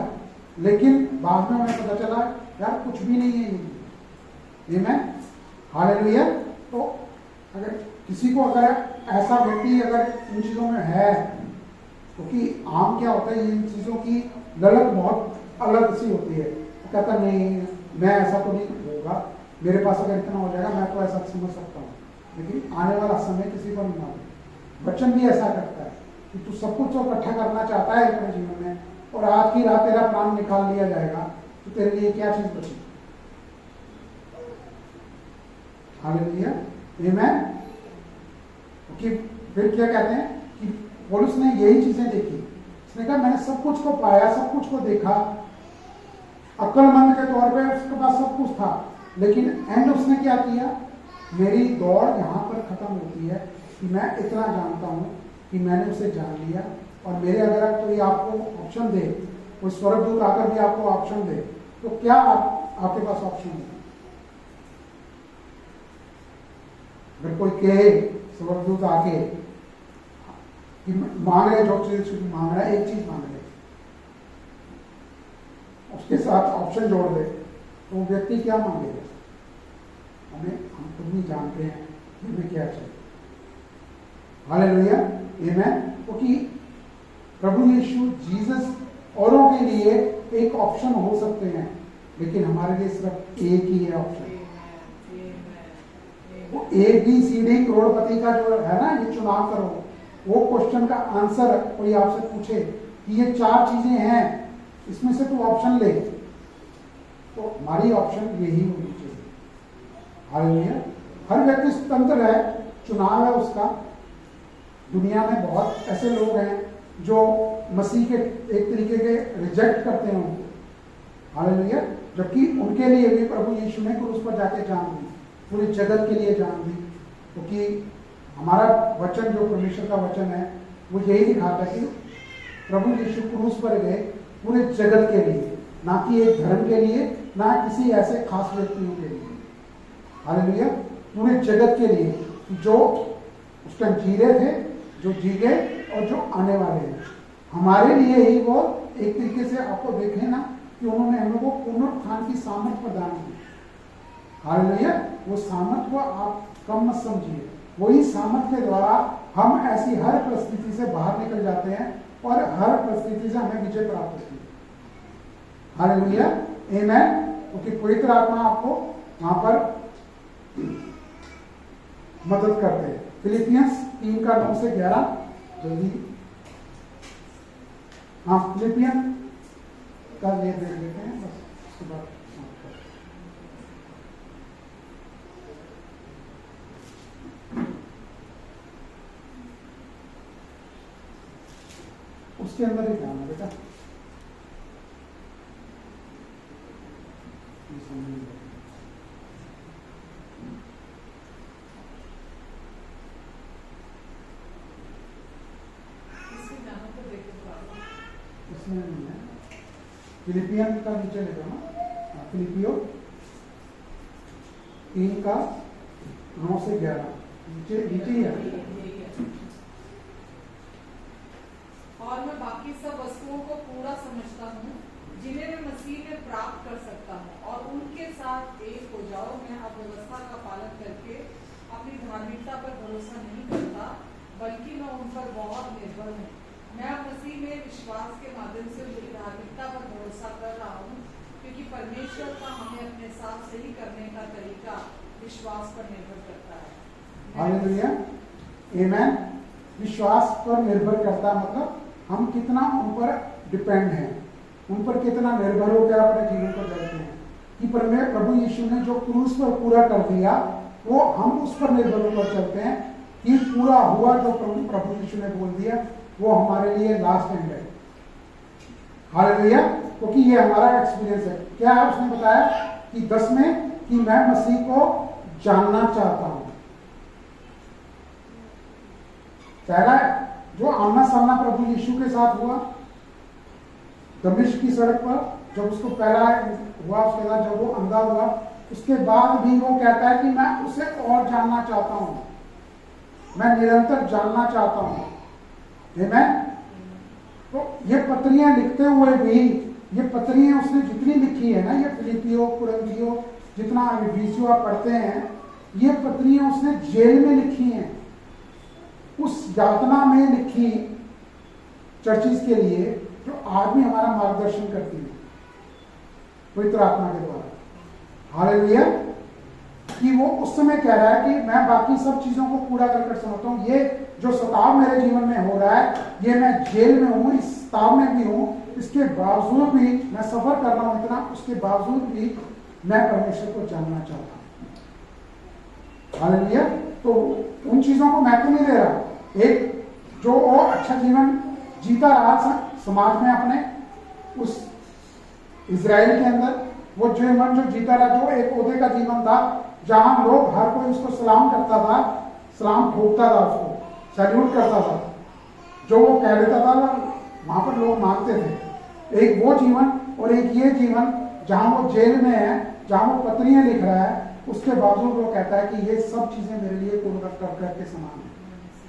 लेकिन बाद में उन्हें पता चला यार कुछ भी नहीं है ये मैं हालेलुया। तो अगर किसी को, अगर ऐसा व्यक्ति अगर इन चीजों में है, क्योंकि आम क्या होता है, इन चीजों की ललक बहुत अलग सी होती है। वो कहता नहीं मैं ऐसा तो नहीं होगा, मेरे पास अगर इतना हो जाएगा मैं तो ऐसा समझ सकता हूँ, लेकिन आने वाला समय किसी को नहीं मालूम। वचन भी ऐसा करता है कि तू सब कुछ इकट्ठा करना चाहता है अपने जीवन में, और आज की रात तेरा प्राण निकाल लिया जाएगा, तो तेरे लिए क्या चीज बची? हालेलुया, आमीन। क्योंकि फिर क्या कहते हैं कि पौलुस ने यही चीजें देखी। उसने कहा मैंने सब कुछ को पाया, सब कुछ को देखा, अक्लमंद के तौर पे उसके पास सब कुछ था, लेकिन एंड उसने क्या किया? मेरी दौड़ यहाँ पर खत्म होती है कि मैं इतना जानता हूँ कि मैंने उसे जान लिया, और मेरे अगर कोई आपको ऑप्शन दे, कोई स्वर्गदूत आकर भी आपको ऑप्शन दे, तो क्या आपके पास ऑप्शन है? अगर कोई कहे स्वर्गदूत आके कि मांग रहे, जो चीज मांग रहा है, एक चीज मांग रहे, उसके साथ ऑप्शन जोड़ दे, तो वो व्यक्ति क्या मांगेगा? हम खुद भी जानते हैं कि हमें क्या चाहिए। हालेलुया, आमीन। क्योंकि प्रभु यीशु जीसस औरों के लिए एक ऑप्शन हो सकते हैं, लेकिन हमारे लिए सिर्फ एक ही है ऑप्शन। वो ABCD करोड़पति का जो है ना, ये चुनाव करो, वो क्वेश्चन का आंसर कोई आपसे पूछे कि ये 4 चीजें हैं, इसमें से तू ऑप्शन ले, तो हमारी ऑप्शन यही होनी चाहिए। हालेलुया। हर व्यक्ति स्वतंत्र है, चुनाव है उसका। दुनिया में बहुत ऐसे लोग हैं जो मसीह के एक तरीके के रिजेक्ट करते हैं उनको, हालेलुया, जबकि उनके लिए भी प्रभु यीशु ने क्रूस पर जाके जान दी, पूरे जगत के लिए जान दी। क्योंकि हमारा वचन, जो परमेश्वर का वचन है, वो यही दिखाता है कि प्रभु यीशु क्रूस पर गए पूरे जगत के लिए, ना कि एक धर्म के लिए, ना किसी ऐसे खास व्यक्तियों के लिए। हालेलुया, पूरे जगत के लिए, जो उस टाइम जी रहे थे, जो जी गए और जो आने वाले हैं। हमारे लिए ही वो एक तरीके से आपको देखें ना कि उन्होंने हम लोगों को पुनरुत्थान की सामर्थ प्रदान की। हालेलुया, वो सामर्थ को आप कम मत समझिए, वही सामर्थ के द्वारा हम ऐसी हर परिस्थिति से बाहर निकल जाते हैं और हर परिस्थिति से हमें विजय प्राप्त होती है। हालेलुया, आमीन। क्योंकि पवित्र आत्मा आपको वहां पर मदद करते हैं। फिलिपियंस 3:9-11 जल्दी, हाँ फिलिपियन का ये देख लेते हैं, बस उसके बाद उसके अंदर ही जाना बेटा। इसमें नहीं है, फिलिपियन का नीचे ले जाओ ना, फिलिपियो 3:9-11 नीचे ही है। और मैं बाकी सब वस्तुओं को पूरा समझता हूँ जिन्हें मैं मसीह में प्राप्त कर सकता हूँ, और उनके साथ एक हो जाओ। मैं अब व्यवस्था का पालन करके अपनी धार्मिकता पर भरोसा नहीं करता, बल्कि मैं उन पर बहुत निर्भर हूँ। मैं अब मसीह में विश्वास के माध्यम से मेरी धार्मिकता पर भरोसा कर रहा हूँ, क्योंकि परमेश्वर का हमें अपने साथ सही करने का तरीका विश्वास पर निर्भर करता है। हालेलुया, आमीन। विश्वास पर निर्भर करता मतलब हम कितना उन पर डिपेंड हैं, उन पर कितना निर्भर होकर अपने जीवन को चलते हैं। कि प्रभु यीशु ने जो क्रूस पर पूरा कर दिया, वो हम उस पर निर्भर होकर चलते हैं कि पूरा हुआ, जो प्रभु यीशु ने बोल दिया वो हमारे लिए लास्ट एंड है। हालेलुया, क्योंकि ये हमारा एक्सपीरियंस है। क्या है उसने बताया कि 10 में कि मैं मसीह को जानना चाहता हूं। पहला जो आमना सामना प्रभु यीशु के साथ हुआ दमिश्क की सड़क पर, जब उसको पहला हुआ, उसके बाद जब वो अंधा हुआ, उसके बाद भी वो कहता है कि मैं उसे और जानना चाहता हूं, मैं निरंतर जानना चाहता हूं। आमीन। तो ये पत्रियां लिखते हुए भी, ये पत्रियां उसने जितनी लिखी है ना, ये फिलिपियो, कुरिन्थियो, जितना इफिसियो आप पढ़ते हैं, ये पत्रियां उसने जेल में लिखी हैं, उस यातना में लिखी चर्चिस के लिए, जो आज भी हमारा मार्गदर्शन करती है पवित्र आत्मा के द्वारा। हालेलुया। कि वो उस समय कह रहा है कि मैं बाकी सब चीजों को पूरा कर समझता हूं, ये जो सताव मेरे जीवन में हो रहा है, ये मैं जेल में हूं, इस सताव में भी हूं, इसके बावजूद भी मैं सफर कर रहा हूं इतना, उसके बावजूद भी मैं परमेश्वर को जानना चाहता हूं। हालेलुया। तो उन चीजों को महत्व नहीं दे रहा, एक जो और अच्छा जीवन जीता रहा समाज में अपने, उस इजराइल के अंदर वो जीवन जो जीता रहा, जो एक ओहदे का जीवन था, जहां लोग हर कोई उसको सलाम करता था, सलाम ठोकता था, उसको सैल्यूट करता था, जो वो कह देता था वहां पर लोग मानते थे। एक वो जीवन और एक ये जीवन जहां वो जेल में है, जहां वो पत्रियां लिख रहा है, उसके बावजूद वो कहता है कि ये सब चीजें मेरे लिए कर के समान है,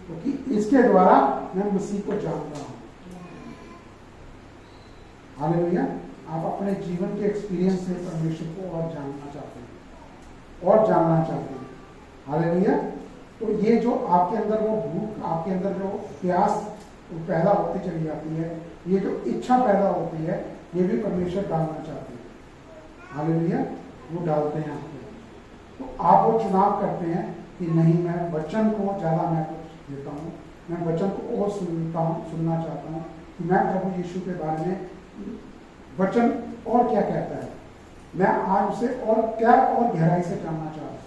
क्योंकि तो इसके द्वारा मैं मसीह को जान रहा हूं। हालेलुया। आप अपने जीवन के एक्सपीरियंस से परमेश्वर को और जानना चाहते हैं, और जानना चाहते हैं। हालेलुया। तो ये जो आपके अंदर वो भूख, आपके अंदर जो प्यास पैदा होती चली जाती है, ये जो इच्छा पैदा होती है, ये भी परमेश्वर डालना चाहते हैं। हालेलुया। वो डालते हैं आपको। तो आप वो चुनाव करते हैं कि नहीं, मैं वचन को ज्यादा महत्व देता हूँ, मैं वचन को और सुनना चाहता हूँ कि मैं प्रभु यीशु के बारे में वचन और क्या कहता है, मैं आज उसे और क्या और गहराई से जानना चाहता हूँ।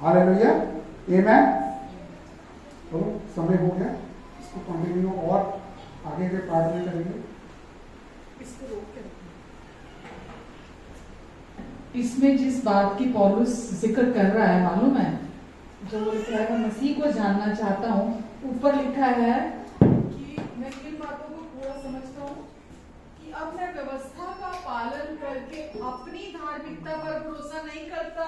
हालेलुया। आमीन। तो समय हो गया, इसको कंटिन्यू और आगे के पार्ट में करेंगे। इसको रोक के रखना। इसमें जिस बात की पौलुस जिक्र कर रहा है मालूम है, जो वो लिख रहा है मैं मसीह को जानना चाहता हूँ, ऊपर लिखा है कि मैं किन बातों को पूरा समझता हूँ कि अब मैं व्यवस्था का पालन करके अपनी धार्मिकता पर भरोसा नहीं करता।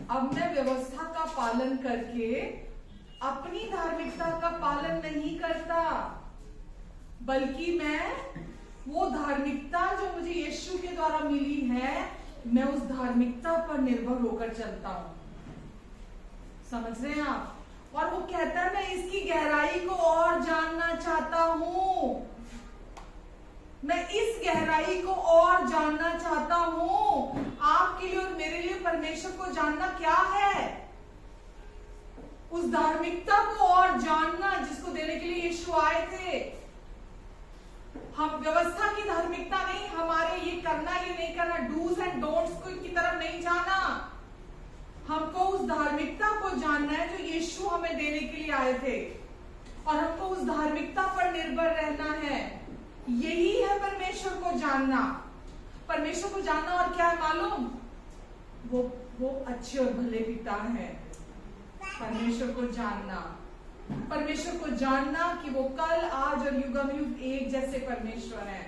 अब मैं व्यवस्था का पालन करके अपनी धार्मिकता का पालन नहीं करता, बल्कि मैं वो धार्मिकता जो मुझे यीशु के द्वारा मिली है, मैं उस धार्मिकता पर निर्भर होकर चलता हूं। समझ रहे हैं आप? और वो कहता है मैं इसकी गहराई को और जानना चाहता हूं, मैं इस गहराई को और जानना चाहता हूं। आपके लिए और मेरे लिए परमेश्वर को जानना क्या है? उस धार्मिकता को और जानना जिसको देने के लिए यीशु आए थे। हम व्यवस्था की धार्मिकता नहीं, हमारे ये करना ये नहीं करना, डूज एंड डोंट्स की तरफ नहीं जाना। हमको उस धार्मिकता को जानना है जो यीशु हमें देने के लिए आए थे, और हमको उस धार्मिकता पर निर्भर रहना है। यही है परमेश्वर को जानना। परमेश्वर को जानना और क्या है मालूम? वो अच्छे और भले पिता है। परमेश्वर को जानना, परमेश्वर को जानना कि वो कल आज और युगानुयुग एक जैसे परमेश्वर हैं।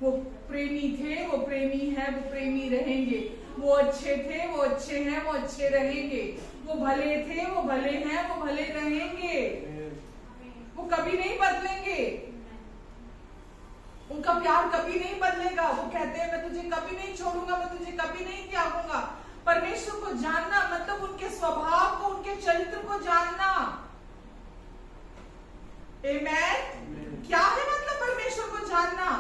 वो प्रेमी थे, वो प्रेमी है, वो प्रेमी रहेंगे। वो अच्छे थे, वो अच्छे हैं, वो अच्छे रहेंगे। वो भले थे, वो भले हैं, वो भले रहेंगे। वो कभी नहीं बदलेंगे, उनका प्यार कभी नहीं बदलेगा। वो कहते हैं मैं तुझे कभी नहीं छोड़ूंगा, मैं तुझे कभी नहीं त्यागूंगा। परमेश्वर को जानना मतलब उनके स्वभाव को, उनके चरित्र को जानना। आमेन। क्या है मतलब परमेश्वर को जानना?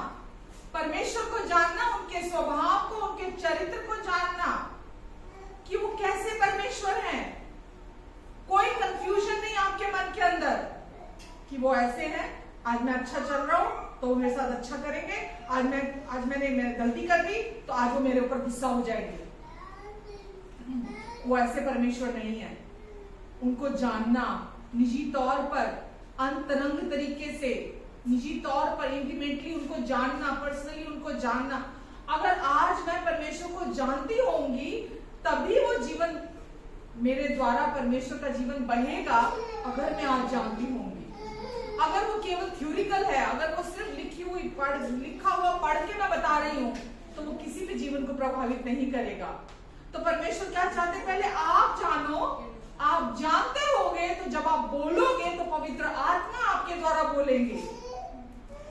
परमेश्वर को जानना, उनके स्वभाव को, उनके चरित्र को जानना कि वो कैसे परमेश्वर हैं। कोई कंफ्यूजन नहीं आपके मन के अंदर कि वो ऐसे हैं, आज मैं अच्छा चल रहा हूं तो वो मेरे साथ अच्छा करेंगे, आज मैंने गलती कर दी तो आज वो मेरे ऊपर गुस्सा हो जाएंगे। वो ऐसे परमेश्वर नहीं है। उनको जानना निजी तौर पर, अंतरंग तरीके से, निजी तौर पर इंटीमेटली उनको जानना, पर्सनली उनको जानना। अगर आज मैं परमेश्वर को जानती होंगी तभी वो जीवन मेरे द्वारा परमेश्वर का जीवन बढ़ेगा अगर मैं आज जानती होंगी। अगर वो केवल थ्योरिकल है, अगर वो सिर्फ लिखा हुआ पढ़ के मैं बता रही हूँ, तो वो किसी भी जीवन को प्रभावित नहीं करेगा। तो परमेश्वर क्या चाहते, पहले आप जानो, आप जानते होगे, तो जब आप बोलोगे तो पवित्र आत्मा आपके द्वारा बोलेंगे,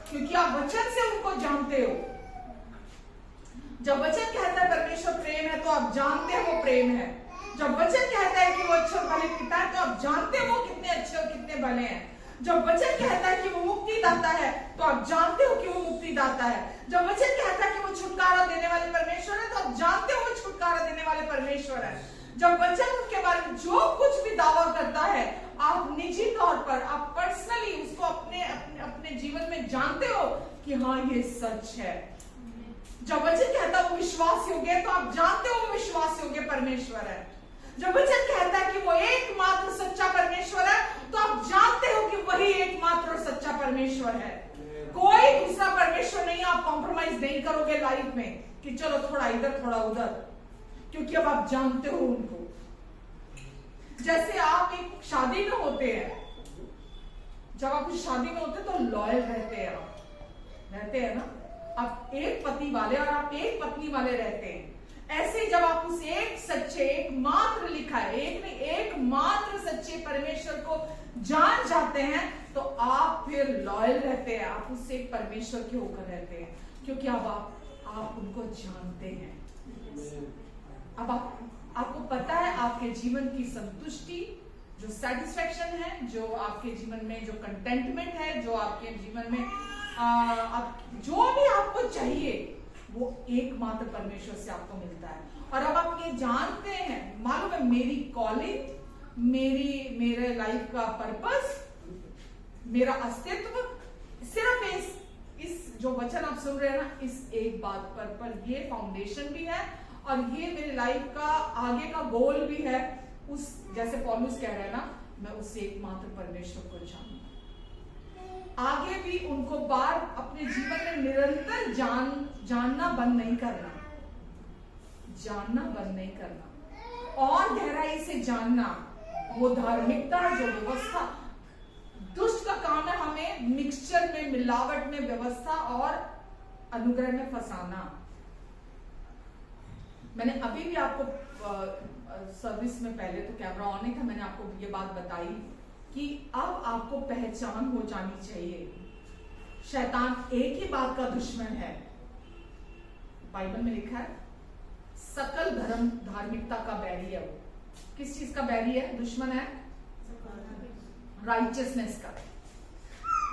क्योंकि आप वचन से उनको जानते हो। जब वचन कहता है परमेश्वर प्रेम है, तो आप जानते हो वो प्रेम है। जब वचन कहता है कि वो अच्छे और भले पिता है, तो आप जानते हो वो कितने अच्छे और कितने भले हैं। जब वचन कहता है कि वो मुक्ति दाता है, तो आप जानते हो कि वो मुक्ति दाता है। जब वचन कहता है कि वो छुटकारा देने वाले परमेश्वर है, तो आप जानते हो वो छुटकारा देने वाले परमेश्वर है। जब वचन उनके बारे में जो कुछ भी दावा करता है, आप निजी तौर पर, आप पर्सनली उसको अपने जीवन में जानते हो कि हाँ ये सच है। जब वचन कहता है वो विश्वास योग्य है, तो आप जानते हो वो विश्वास योग्य परमेश्वर है। जब वचन कहता है कि वो एकमात्र सच्चा परमेश्वर है, तो आप जानते हो कि वही एकमात्र और सच्चा परमेश्वर है। कोई दूसरा परमेश्वर नहीं, आप कॉम्प्रोमाइज नहीं करोगे लाइफ में कि चलो थोड़ा इधर थोड़ा उधर, क्योंकि अब आप जानते हो उनको। जैसे आप एक शादी में होते हैं, जब आप उस शादी में होते हैं तो लॉयल रहते हैं, आप रहते हैं ना, आप एक पति वाले और आप एक पत्नी वाले रहते हैं। ऐसे जब आप उस एक सच्चे, एकमात्र लिखा है, एक नहीं एकमात्र सच्चे परमेश्वर को जान जाते हैं, तो आप फिर लॉयल रहते हैं, आप उससे एक परमेश्वर के होकर रहते हैं, क्योंकि अब आप उनको जानते हैं। अब आपको पता है आपके जीवन की संतुष्टि, जो सेटिस्फेक्शन है, जो आपके जीवन में जो कंटेंटमेंट है, जो आपके जीवन में जो भी आपको चाहिए, वो एकमात्र परमेश्वर से आपको मिलता है। और अब आप ये जानते हैं, मालूम है मेरी कॉलिंग, मेरे लाइफ का पर्पस, मेरा अस्तित्व सिर्फ इस जो वचन आप सुन रहे हैं ना, इस एक बात पर ये फाउंडेशन भी है, और ये मेरी लाइफ का आगे का गोल भी है। उस जैसे पौलुस कह रहे हैं ना, मैं उस एकमात्र परमेश्वर को जानूं, आगे भी उनको बार अपने जीवन में निरंतर जानना बंद नहीं करना, जानना बंद नहीं करना, और गहराई से जानना। वो धार्मिकता, जो व्यवस्था, दुष्ट का काम है हमें मिक्सचर में, मिलावट में, व्यवस्था और अनुग्रह में फंसाना। मैंने अभी भी आपको सर्विस में, पहले तो कैमरा ऑन नहीं था, मैंने आपको ये बात बताई कि अब आपको पहचान हो जानी चाहिए, शैतान एक ही बात का दुश्मन है। बाइबल में लिखा है सकल धर्म धार्मिकता का बैरी है। वो किस चीज का बैरी है, दुश्मन है? राइचियसनेस का।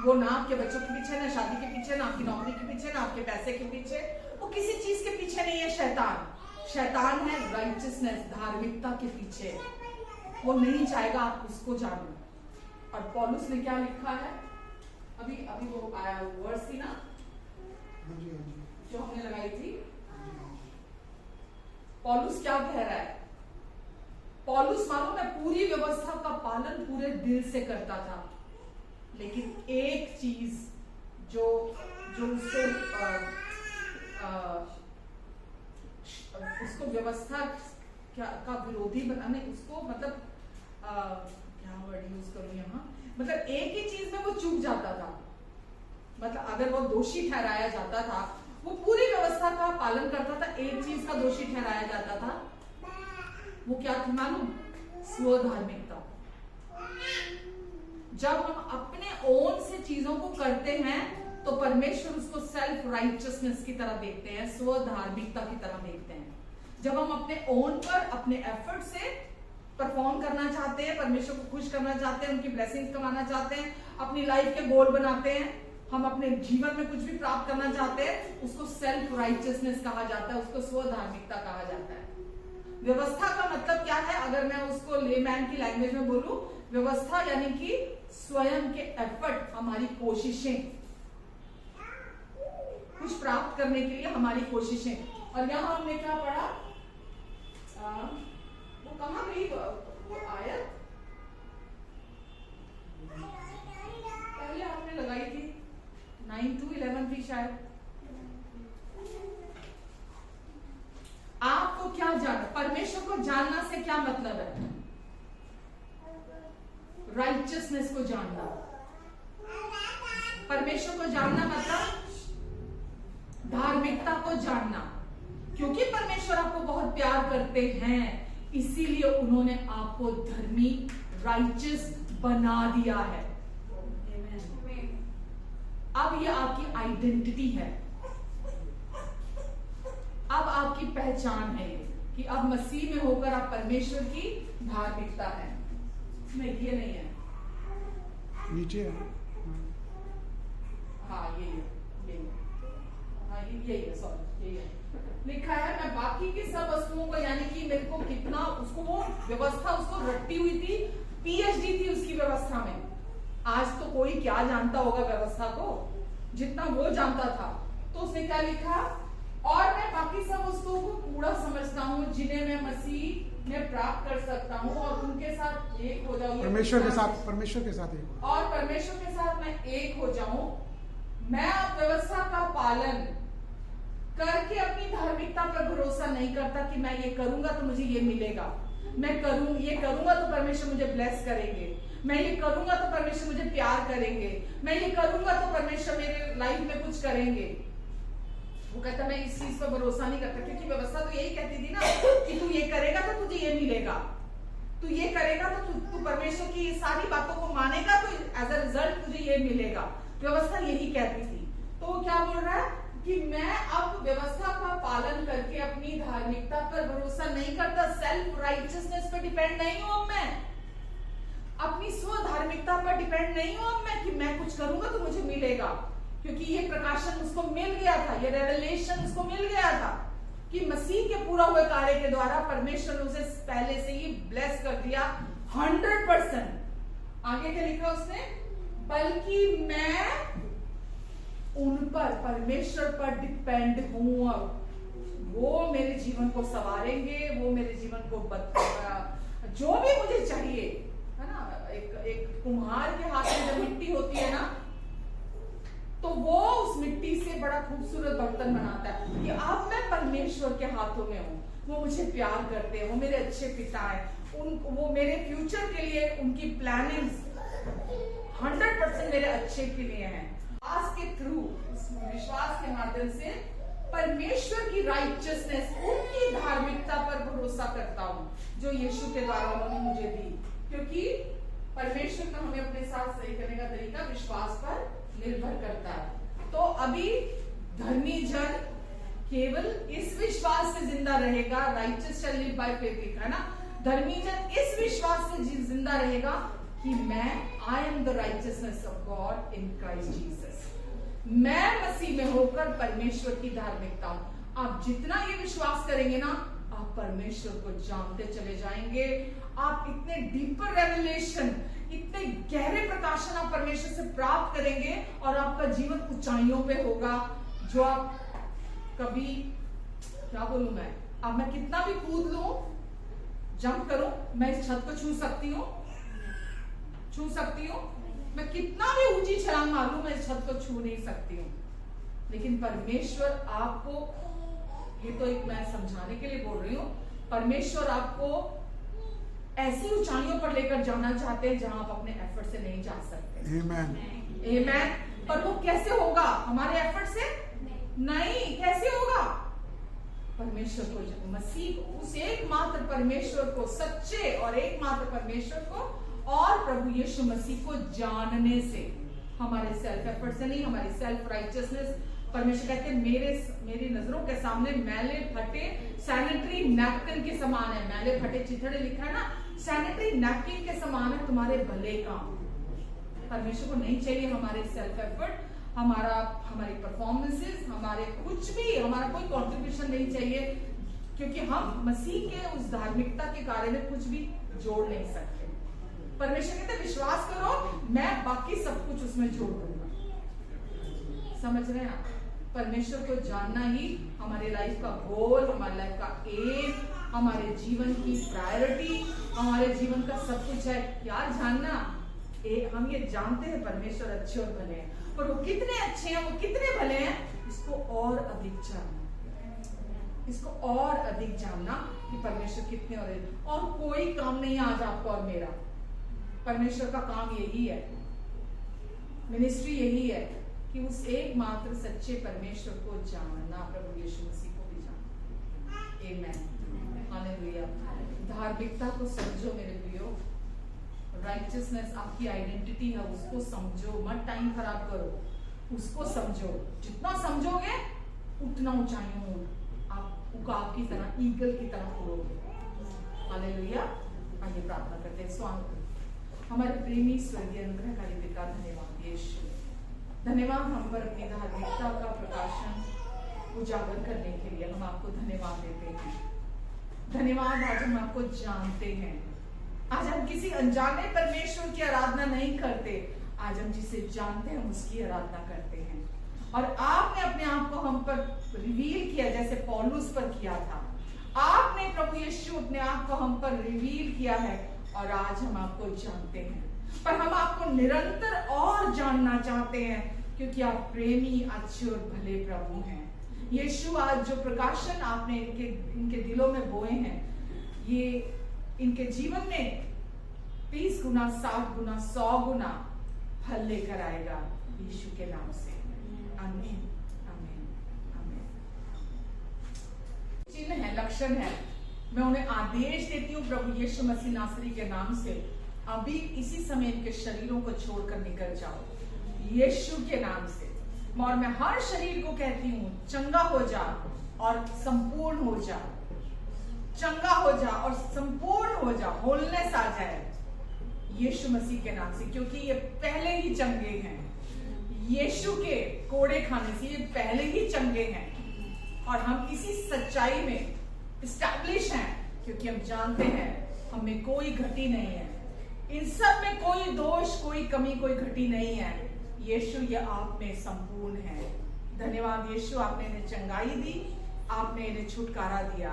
वो ना आपके बच्चों के पीछे, ना शादी के पीछे, ना आपकी नौकरी के पीछे, ना आपके पैसे के पीछे, वो किसी चीज के पीछे नहीं है। शैतान है राइचियसनेस, धार्मिकता के पीछे। वो नहीं चाहेगा आप उसको जानो। और पौलुस ने क्या लिखा है, अभी वो आया वर्स थी ना जो हमने लगाई थी। पौलुस क्या कह रहा है? पौलुस मालूम है पूरी व्यवस्था का पालन पूरे दिल से करता था, लेकिन एक चीज जो उसको व्यवस्था का विरोधी बनाने, उसको मतलब क्या वर्ड यूज करूं यहाँ, मतलब एक ही चीज में वो चूक जाता था। मतलब अगर वो दोषी ठहराया जाता था, वो पूरी व्यवस्था का पालन करता था, एक चीज का दोषी ठहराया जाता था, वो क्या थी मालूम? स्वधार्मिकता। जब हम अपने ओन से चीजों को करते हैं तो परमेश्वर उसको सेल्फ राइचियसनेस की तरह देखते हैं, स्वधार्मिकता की तरह देखते हैं। जब हम अपने ओन पर अपने एफर्ट से परफॉर्म करना चाहते हैं, परमेश्वर को खुश करना चाहते हैं, उनकी ब्लेसिंग्स कमाना चाहते हैं, अपनी लाइफ के गोल बनाते हैं, हम अपने जीवन में कुछ भी प्राप्त करना चाहते हैं, उसको सेल्फ राइचियसनेस कहा जाता है, उसको स्वधार्मिकता कहा जाता है। व्यवस्था का मतलब क्या है? अगर मैं उसको लेमैन की लैंग्वेज में बोलूं, व्यवस्था यानी कि स्वयं के एफर्ट, हमारी कोशिशें, कुछ प्राप्त करने के लिए हमारी कोशिशें। और यहां हमने क्या पढ़ा? वो कहां गई वो आयत? पहले आपने लगाई थी 9 to 11 थी शायद। आपको क्या जानना? परमेश्वर को जानना से क्या मतलब है? राइचियसनेस को जानना। परमेश्वर को जानना मतलब धार्मिकता को जानना। क्योंकि परमेश्वर आपको बहुत प्यार करते हैं, इसीलिए उन्होंने आपको धर्मी, राइचियस बना दिया है। अब ये आपकी आइडेंटिटी है, अब आपकी पहचान है कि अब मसीह में होकर आप परमेश्वर की धार्मिकता है। नहीं, ये नहीं है, नीचे है। हाँ यही है, हाँ यही है, सॉरी यही है लिखा है। मैं बाकी की सब वस्तुओं को, यानी कि मेरे को कितना उसको वो व्यवस्था उसको रट्टी हुई थी, पीएचडी थी उसकी व्यवस्था में। आज तो कोई क्या जानता होगा व्यवस्था को, जितना वो जानता था। तो उसने क्या लिखा, और मैं बाकी सब वस्तुओं को कूड़ा समझता हूँ जिन्हें मैं मसीह में प्राप्त कर सकता हूँ और उनके साथ एक हो जाऊँ, परमेश्वर के साथ एक, और परमेश्वर के साथ मैं एक हो जाऊं। मैं अब व्यवस्था का पालन करके अपनी धार्मिकता पर भरोसा नहीं करता कि मैं ये करूंगा तो मुझे ये मिलेगा, मैं ये करूंगा तो परमेश्वर मुझे ब्लेस करेंगे, मैं ये करूंगा तो परमेश्वर मुझे प्यार करेंगे, मैं ये करूंगा तो परमेश्वर मेरे लाइफ में कुछ करेंगे। वो कहता मैं इस चीज पर भरोसा नहीं करता, क्योंकि व्यवस्था तो यही कहती थी ना कि तू ये करेगा तो तुझे ये मिलेगा, तू ये करेगा तो तू परमेश्वर की सारी बातों को मानेगा तो एज अ रिजल्ट तुझे ये मिलेगा। व्यवस्था यही कहती थी। तो वो क्या बोल रहा है कि मैं अब व्यवस्था का पालन करके अपनी धार्मिकता पर भरोसा नहीं करता, सेल्फ राइचियसनेस पर डिपेंड नहीं हूं मैं, अपनी स्व धार्मिकता पर डिपेंड नहीं हूं मैं कि मैं कुछ करूंगा तो मुझे मिलेगा। क्योंकि ये प्रकाशन उसको मिल गया था, ये रेवलेशन उसको मिल गया था कि मसीह के पूरा हुए कार्य के द्वारा परमेश्वर ने उसे पहले से ही ब्लेस कर दिया 100%। आगे क्या लिखा उसने, बल्कि मैं उन पर, परमेश्वर पर डिपेंड हूं। अब वो मेरे जीवन को संवारेंगे, वो मेरे जीवन को जो भी मुझे चाहिए, है ना। एक कुम्हार के हाथ में जब मिट्टी होती है ना, तो वो उस मिट्टी से बड़ा खूबसूरत बर्तन बनाता है। ये अब मैं परमेश्वर के हाथों में हूँ, वो मुझे प्यार करते हैं, वो मेरे अच्छे पिता हैं, वो मेरे फ्यूचर के लिए उनकी प्लानिंग्स 100% मेरे अच्छे के लिए हैं। विश्वास के थ्रू, विश्वास के माध्यम से परमेश्वर की राइचियसनेस, उनकी धार्मिकता पर भरोसा करता हूँ जो यीशु के द्वारा उन्होंने मुझे दी। क्योंकि परमेश्वर का हमें अपने साथ सही करने का तरीका विश्वास पर निर्भर करता है। तो अभी धर्मी जन केवल इस विश्वास से जिंदा रहेगा, righteous shall live by faith, है ना। धर्मी जन इस विश्वास से जिंदा रहेगा कि मैं, I am the righteousness of God in Christ Jesus, मैं मसीह में होकर परमेश्वर की धार्मिकता हूं। आप जितना ये विश्वास करेंगे ना, आप परमेश्वर को जानते चले जाएंगे। आप इतने डीपर रेवलेशन, इतने गहरे प्रकाशन आप परमेश्वर से प्राप्त करेंगे और आपका जीवन ऊंचाइयों पे होगा जो आप कभी, क्या बोलूं मैं, अब मैं कितना भी कूद लूं, जंप करूं, मैं इस छत को छू सकती हूँ, मैं कितना भी ऊंची छलांग मारूं, मैं इस छत को छू नहीं सकती हूँ। लेकिन परमेश्वर आपको, ये तो एक मैं समझाने के लिए बोल रही हूँ, परमेश्वर आपको ऐसी ऊंचाइयों पर लेकर जाना चाहते हैं जहां आप अपने एफर्ट से नहीं जा सकते। आमेन। पर वो कैसे होगा? हमारे एफर्ट से नहीं। कैसे होगा? परमेश्वर को, मसीह को, उस एकमात्र परमेश्वर को, सच्चे और एकमात्र परमेश्वर को और प्रभु यीशु मसीह को जानने से, हमारे सेल्फ एफर्ट से नहीं, हमारी सेल्फ राइचियसनेस। परमेश्वर कहते हैं मेरी नजरों के सामने मैले फटे सैनिटरी नैपकिन के समान है। मैले फटे चिथड़े लिखा है ना, सैनिटरी नैपकिन के समान है तुम्हारे भले काम। परमेश्वर को नहीं चाहिए हमारे सेल्फ एफर्ट, हमारी परफॉर्मेंसेस, हमारे कुछ भी, हमारा कोई कंट्रीब्यूशन नहीं चाहिए, क्योंकि हम मसीह के उस धार्मिकता के कार्य में कुछ भी जोड़ नहीं सकते। परमेश्वर कहते विश्वास करो, मैं बाकी सब कुछ उसमें जोड़ दूंगा। समझ रहे हैं आप? परमेश्वर को जानना ही हमारे लाइफ का गोल, हमारे लाइफ का एम, हमारे जीवन की प्रायोरिटी, हमारे जीवन का सब कुछ है। क्या जानना? हम ये जानते हैं परमेश्वर अच्छे और भले हैं, पर वो कितने अच्छे हैं, वो कितने भले हैं, इसको और अधिक जानना, इसको और अधिक जानना कि परमेश्वर कितने और कोई काम नहीं आज आपको और मेरा, परमेश्वर का काम यही है, मिनिस्ट्री यही है कि उस एकमात्र सच्चे परमेश्वर को जानना, प्रभु यीशु मसीह को भी जानना। आमीन, हालेलुया। धार्मिकता को समझो मेरे प्रियो, राइटियसनेस आपकी आइडेंटिटी है, उसको समझो, मत टाइम खराब करो, उसको समझो। जितना समझोगे उतना ऊंचाइयों में आप उकाब की तरह, ईगल की तरह उड़ोगे। हालेलुया। आइए प्रार्थना करते हैं। स्वागत हमारे प्रेमी स्वर्गीय अनुग्रहकारी पिता, धन्यवाद यीशु, धन्यवाद हम पर अपनी धार्मिकता का प्रकाशन उजागर करने के लिए हम आपको धन्यवाद देते हैं। धन्यवाद, आज हम आपको जानते हैं। आज हम किसी अनजाने परमेश्वर की आराधना नहीं करते, आज हम जिसे जानते हैं उसकी आराधना करते हैं। और आपने अपने आप को हम पर रिवील किया, जैसे पौलुस पर किया था। आपने प्रभु यीशु अपने आप को हम पर रिवील किया है और आज हम आपको जानते हैं। पर हम आपको निरंतर और जानना चाहते हैं, क्योंकि आप प्रेमी, अच्छे और भले प्रभु हैं। यीशु, आज जो प्रकाशन आपने इनके दिलों में बोए हैं, ये इनके जीवन में 30 गुना, 60 गुना, 100 गुना फल लेकर आएगा यीशु के नाम से। आमीन, आमीन, आमीन। चिन्ह है, लक्षण है, मैं उन्हें आदेश देती हूँ प्रभु यीशु मसीह नासरी के नाम से, अभी इसी समय इनके शरीरों को छोड़कर निकल जाओ यीशु के नाम से। और मैं हर शरीर को कहती हूँ, चंगा हो जा और संपूर्ण हो जा, चंगा हो जा और संपूर्ण हो जा, होलनेस आ जाए यीशु मसीह के नाम से, क्योंकि ये पहले ही चंगे हैं। यीशु के कोड़े खाने से ये पहले ही चंगे हैं और हम इसी सच्चाई में स्टैब्लिश हैं, क्योंकि हम जानते हैं हमें कोई घटी नहीं है, इन सब में कोई दोष, कोई कमी, कोई घटी नहीं है। यीशु ये आप में संपूर्ण है। धन्यवाद यीशु, आपने इन्हें चंगाई दी, आपने इन्हें छुटकारा दिया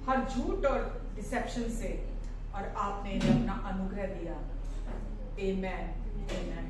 हर झूठ और डिसेप्शन से, और आपने इन्हें अपना अनुग्रह दिया। आमेन, आमेन।